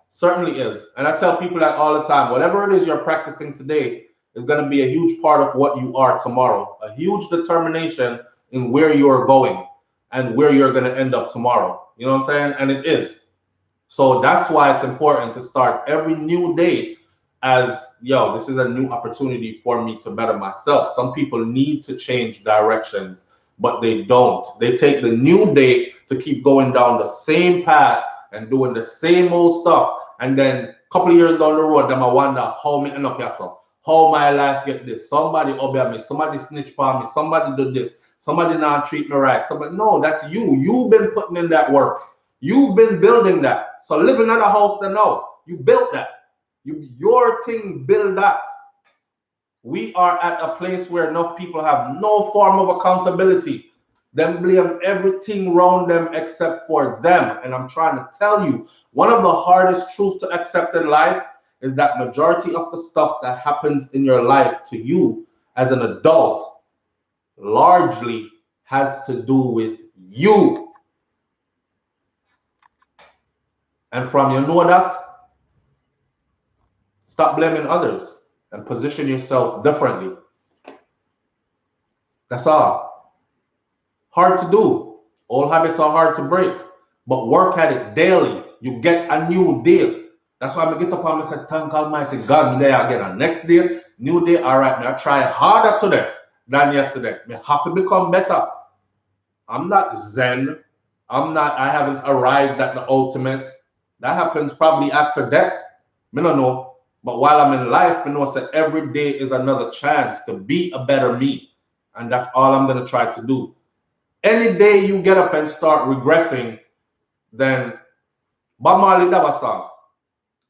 Certainly is. And I tell people that all the time. Whatever it is you're practicing today is going to be a huge part of what you are tomorrow. A huge determination in where you're going and where you're going to end up tomorrow. You know what I'm saying? And it is. So that's why it's important to start every new day as, yo, this is a new opportunity for me to better myself. Some people need to change directions, but they don't. They take the new day to keep going down the same path and doing the same old stuff. And then a couple of years down the road, them I wonder how me end up here. So how my life get this? Somebody obey me, somebody snitch for me, somebody do this, somebody not treat me right. Somebody, no, that's you. You've been putting in that work. You've been building that. So live in another house than now. You built that. Your thing build that. We are at a place where enough people have no form of accountability. Them blame everything around them except for them. And I'm trying to tell you, one of the hardest truths to accept in life is that majority of the stuff that happens in your life to you as an adult largely has to do with you. And from you know that, stop blaming others and position yourself differently. That's all. Hard to do. Old habits are hard to break, but work at it daily. You get a new day. That's why I get up and I say, thank Almighty God, me there again. And next day, new day, all right, I try harder today than yesterday. I have to become better. I'm not Zen. I haven't arrived at the ultimate. That happens probably after death. I don't know. But while I'm in life, I know that every day is another chance to be a better me. And that's all I'm going to try to do. Any day you get up and start regressing, then Bob Marley have a song.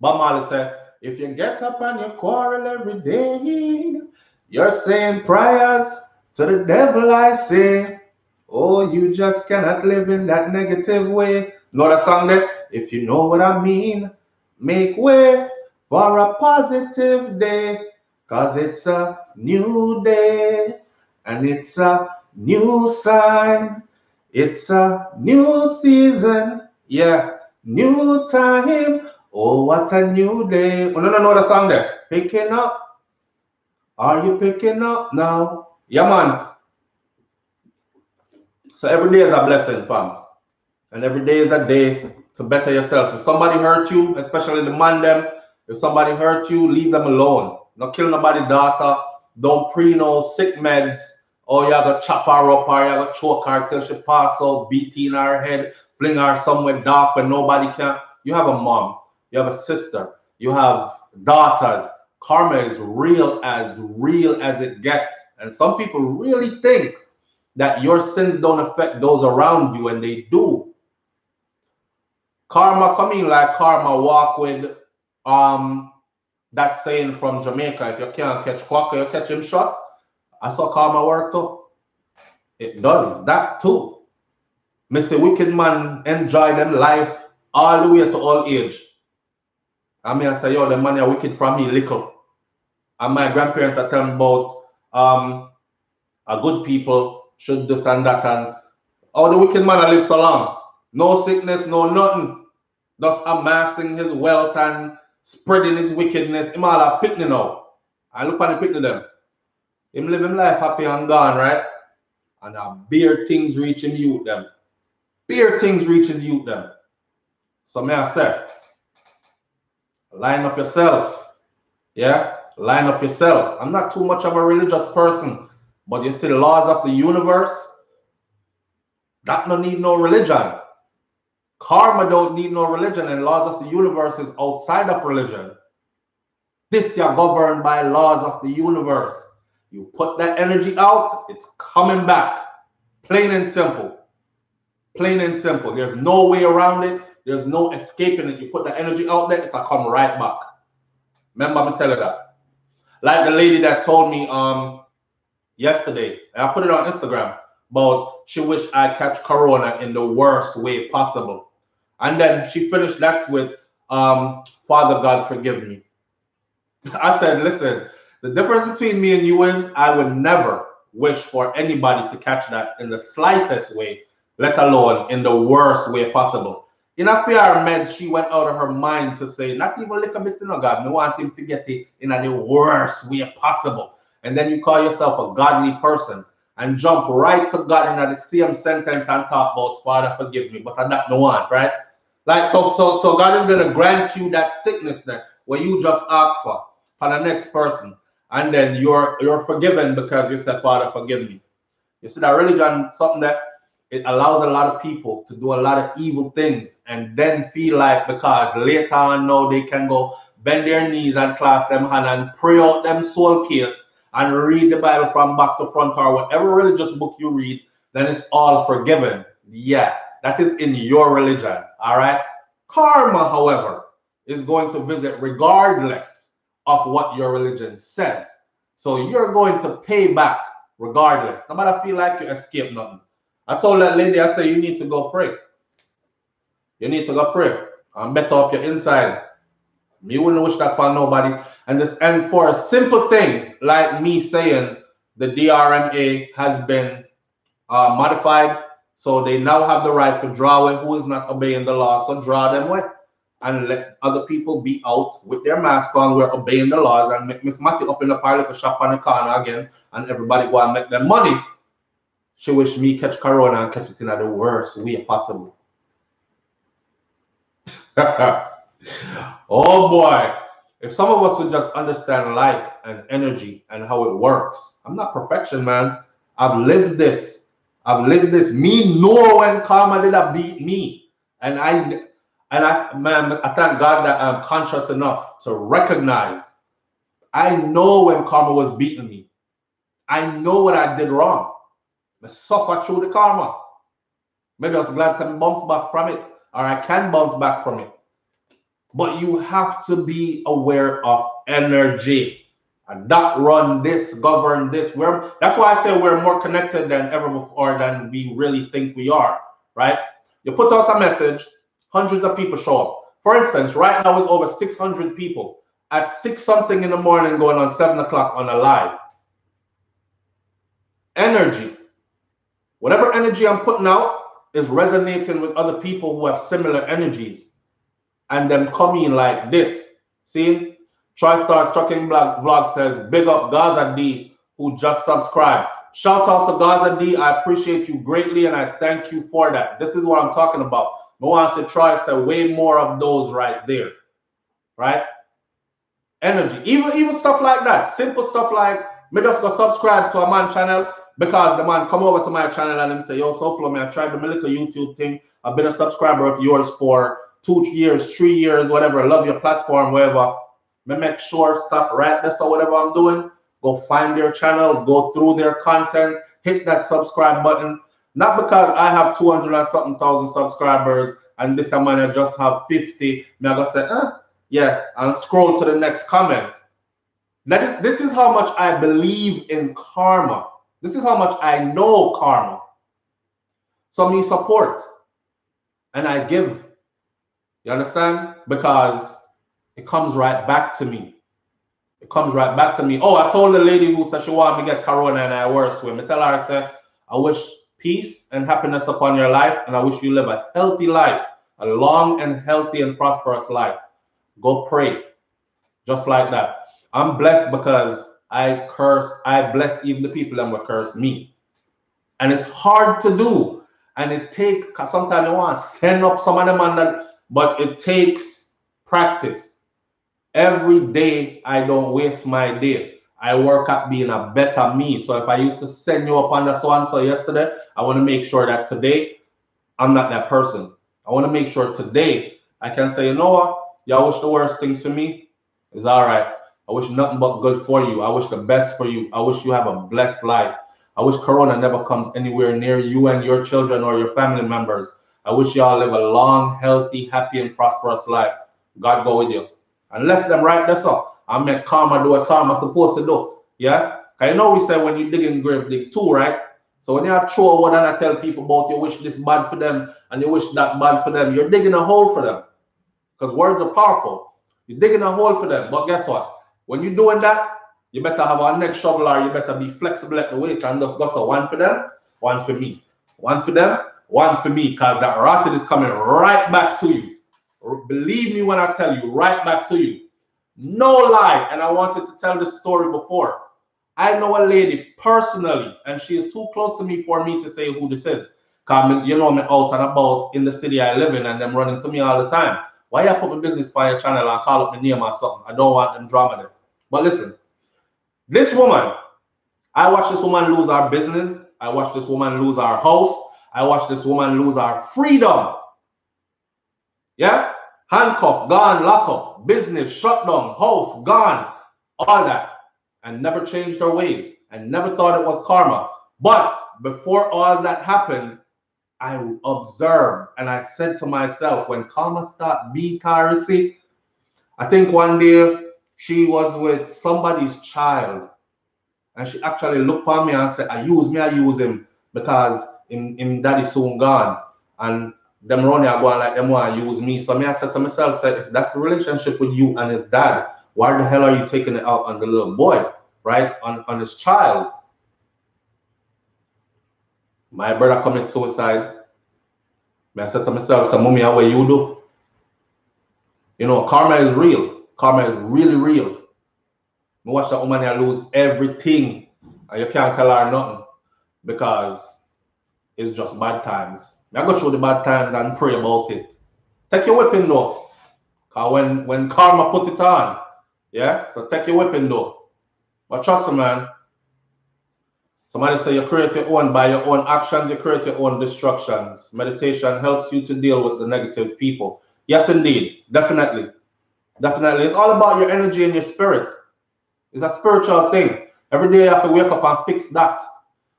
Bob Marley said, if you get up and you quarrel every day, you're saying prayers to the devil, I say. Oh, you just cannot live in that negative way. Know that song there? If you know what I mean, make way for a positive day, cause it's a new day and it's a new sign. It's a new season, yeah, new time. Oh, what a new day. Oh, no, know the song there. Picking up. Are you picking up now? Yeah, man. So every day is a blessing, fam. And every day is a day to better yourself. If somebody hurt you, especially the man them, if somebody hurt you, leave them alone. No kill nobody daughter. Don't pre no sick meds. Or you gotta chop her up, or you gotta choke her till she pass out, beat in her head, fling her somewhere dark where nobody can. You have a mom, you have a sister, you have daughters. Karma is real as it gets. And some people really think that your sins don't affect those around you, and they do. Karma coming like karma walk with that saying from Jamaica, if you can't catch quacker, you catch him shot. I saw karma work too. It does that too. Mr. Wicked man enjoy them life all the way to old age. I mean, I say, yo, the money are wicked from me little. And my grandparents are telling me about a good people should this and that, and oh, the wicked man live so long. No sickness, no nothing. Just amassing his wealth and spreading his wickedness. Him all a picnic now. I look on the picnic them. Him live him life happy and gone, right? And bare things reach him youth them. Bare things reaches youth them. So may I say, line up yourself. Yeah? Line up yourself. I'm not too much of a religious person, but you see the laws of the universe, that no need no religion. Karma don't need no religion, and laws of the universe is outside of religion. This you're governed by laws of the universe. You put that energy out, it's coming back. Plain and simple. Plain and simple. There's no way around it. There's no escaping it. You put the energy out there, it'll come right back. Remember me tell you that. Like the lady that told me yesterday, and I put it on Instagram, about she wished I catch corona in the worst way possible. And then she finished that with, Father God, forgive me. I said, listen, the difference between me and you is I would never wish for anybody to catch that in the slightest way, let alone in the worst way possible. In a fear meds, she went out of her mind to say, not even a little bit, you know, God, me want him to get it in the worst way possible. And then you call yourself a godly person and jump right to God in the same sentence and talk about Father, forgive me, but I don't want, right? Like so God is gonna grant you that sickness that where you just ask for the next person, and then you're forgiven because you said, Father, forgive me. You see that religion, something that it allows a lot of people to do a lot of evil things and then feel like because later on now they can go bend their knees and clasp them hand and pray out them soul case and read the Bible from back to front or whatever religious book you read, then it's all forgiven. Yeah, that is in your religion, all right? Karma, however, is going to visit regardless of what your religion says. So you're going to pay back regardless. No matter feel like you escape nothing. I told that lady, I said, you need to go pray. You need to go pray and better up your inside. Me wouldn't wish that for nobody. And for a simple thing like me saying the DRMA has been modified, so they now have the right to draw away who is not obeying the law. So draw them away and let other people be out with their mask on. We're obeying the laws and make Miss Matty up in the parlor to shop on the corner again, and everybody go and make them money. She wish me catch corona and catch it in the worst way possible. Oh boy, if some of us would just understand life and energy and how it works. I'm not perfection, man. I've lived this. Me know when karma did that beat me. And I thank God that I'm conscious enough to recognize. I know when karma was beating me. I know what I did wrong. I suffer through the karma. Maybe I was glad to bounce back from it, or I can bounce back from it. But you have to be aware of energy. And that run this, govern this. That's why I say we're more connected than ever before than we really think we are, right? You put out a message, hundreds of people show up. For instance, right now it's over 600 people at 6 something in the morning going on 7 o'clock on a live. Energy. Whatever energy I'm putting out is resonating with other people who have similar energies. And them coming like this. See? TriStar Trucking Vlog says, big up Gaza D who just subscribed. Shout out to Gaza D. I appreciate you greatly and I thank you for that. This is what I'm talking about. I want to try to say way more of those right there. Right? energy. Even stuff like that. Simple stuff like me just go subscribe to a man channel because the man come over to my channel and him say, yo, SouFlo, me I tried the little YouTube thing. I've been a subscriber of yours for 2 years, 3 years, whatever. I love your platform, whatever. Me make sure stuff right this or whatever I'm doing. Go find their channel, go through their content, hit that subscribe button. Not because I have 200 and something thousand subscribers and this man I just have 50. Me I go say, yeah, and scroll to the next comment. This is how much I believe in karma. This is how much I know karma. So me support and I give. You understand? Because it comes right back to me. It comes right back to me. Oh, I told the lady who said she wanted me to get corona and I worse with me. Tell her, I said, I wish peace and happiness upon your life, and I wish you live a healthy life, a long and healthy and prosperous life. Go pray. Just like that. I'm blessed because I bless even the people that will curse me. And it's hard to do. And it takes, because sometimes you want to send up some of them, but it takes practice. Every day I don't waste my day. I work at being a better me. So if I used to send you up on the so-and-so yesterday, I want to make sure that today I'm not that person. I want to make sure today I can say, you know what? Y'all wish the worst things for me. It's all right. I wish nothing but good for you. I wish the best for you. I wish you have a blessed life. I wish corona never comes anywhere near you and your children or your family members. I wish y'all live a long, healthy, happy, and prosperous life. God go with you. And left them right there, so I make karma do what karma supposed to do. Yeah? I know we say when you dig in grave, dig two, right? So when you throw a word and I tell people about you wish this bad for them and you wish that bad for them, you're digging a hole for them. Because words are powerful. You're digging a hole for them. But guess what? When you're doing that, you better have a next shovel or you better be flexible at the waist and just go so one for them, one for me. One for them, one for me. Because that rotten is coming right back to you. Believe me when I tell you, right back to you. No lie. And I wanted to tell this story before. I know a lady personally, and she is too close to me for me to say who this is. Because you know me out and about in the city I live in and them running to me all the time. Why you put my business on your channel and call up my name or something? I don't want them drama there. But listen, this woman, I watched this woman lose our business. I watched this woman lose our house. I watched this woman lose our freedom. Yeah? Handcuffed, gone, lock up, business, shut down, house, gone, all that. And never changed her ways and never thought it was karma. But before all that happened, I observed and I said to myself, when karma start beat her, see, I think one day she was with somebody's child and she actually looked at me and said, I use him because him daddy soon gone. And them running are going like them want to use me. So me I said to myself, said, if that's the relationship with you and his dad, why the hell are you taking it out on the little boy, right? On his child. My brother committed suicide. I said to myself, so mommy, how you do? You know, karma is real. Karma is really real. I watch that woman here lose everything and you can't tell her nothing because it's just bad times. I go through the bad times and pray about it. Take your weapon though. Because when karma put it on, yeah? So take your weapon though. But trust me, man. Somebody say you create your own by your own actions, you create your own destructions. Meditation helps you to deal with the negative people. Yes, indeed. Definitely. Definitely. It's all about your energy and your spirit. It's a spiritual thing. Every day you have to wake up and fix that.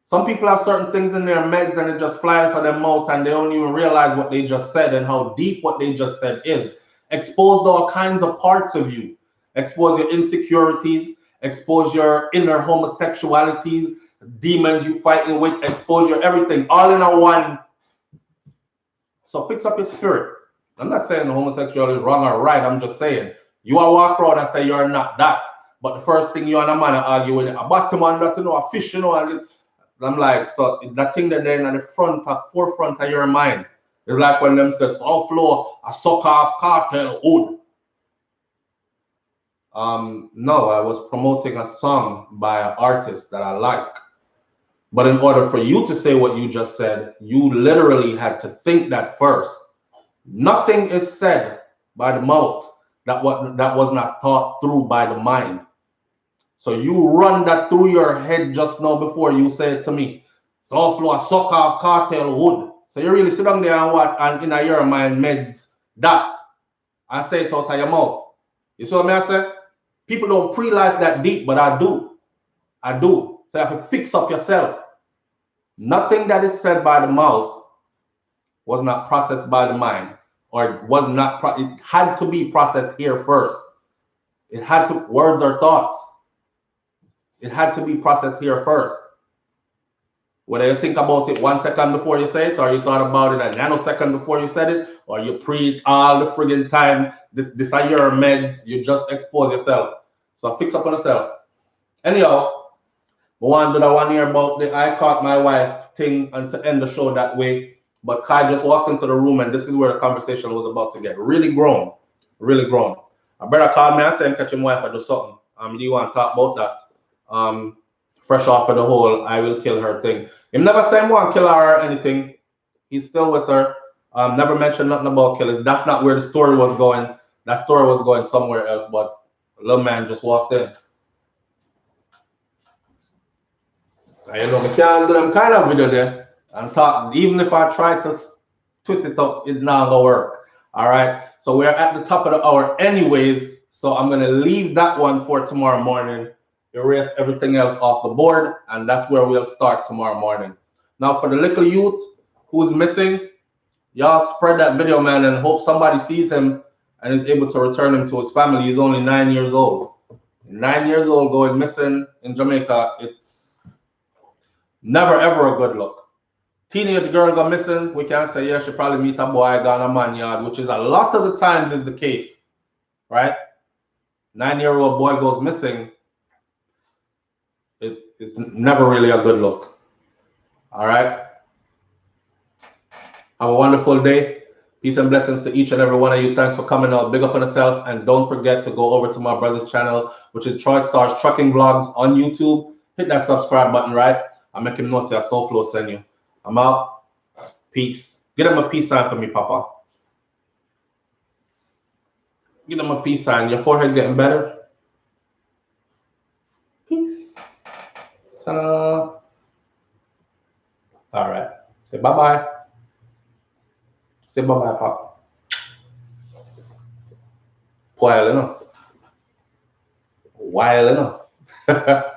Some people have certain things in their meds and it just flies out of their mouth and they don't even realize what they just said and how deep what they just said is. Expose all kinds of parts of you. Expose your insecurities. Expose your inner homosexualities. Demons you fighting with, exposure, everything, all in a one. So fix up your spirit. I'm not saying homosexuality is wrong or right. I'm just saying you are walk around and say you're not that. But the first thing you and a man are arguing with, a bottom man that you know, a fish, you know, and I'm like, so that thing that they're in the forefront of your mind. It's like when them says, SouFlo, a suck off cartel hood. No, I was promoting a song by an artist that I like. But in order for you to say what you just said, you literally had to think that first. Nothing is said by the mouth. that was not thought through by the mind. So you run that through your head just now before you say it to me. SouFlo a suck off cartel hood. So you really sit down there and what and in your mind meds that and say it out of your mouth. You see what I say? People don't pre-life that deep, but I do. I do. So you have to fix up yourself. Nothing that is said by the mouth was not processed by the mind, or was not. It had to be processed here first. It had to. Words are thoughts. It had to be processed here first. Whether you think about it 1 second before you say it, or you thought about it a nanosecond before you said it, or you pre it all the friggin' time. This are your meds. You just expose yourself. So fix up on yourself. Anyhow, I want to do that one here about the I caught my wife thing and to end the show that way. But Kai just walked into the room and this is where the conversation was about to get really grown. Really grown. I better call me and say I'm catching wife or do something. Do you want to talk about that? Fresh off of the whole I will kill her thing. He never said he want to kill her or anything. He's still with her. Never mentioned nothing about killers. That's not where the story was going. That story was going somewhere else, but little man just walked in. You know, we can't do them kind of video there and talk. Even if I try to twist it up, it's not gonna work. All right. So we're at the top of the hour, anyways. So I'm gonna leave that one for tomorrow morning. Erase everything else off the board, and that's where we'll start tomorrow morning. Now, for the little youth who's missing, y'all spread that video, man, and hope somebody sees him and is able to return him to his family. He's only 9 years old. 9 years old going missing in Jamaica. It's never ever a good look. Teenage girl go missing, we can say, yeah, she probably meet a boy gone a man yard, which is a lot of the times is the case, right? 9-year-old boy goes missing. It's never really a good look. All right. Have a wonderful day. Peace and blessings to each and every one of you. Thanks for coming out. Big up on yourself. And don't forget to go over to my brother's channel, which is Troy Star's Trucking Vlogs on YouTube. Hit that subscribe button, right? I'll make him know say SouFlo send you. I'm out. Peace. Get him a peace sign for me, Papa. Get him a peace sign. Your forehead getting better. Peace. Ta-da. All right. Say bye-bye. Say bye-bye, Papa. While enough. While enough.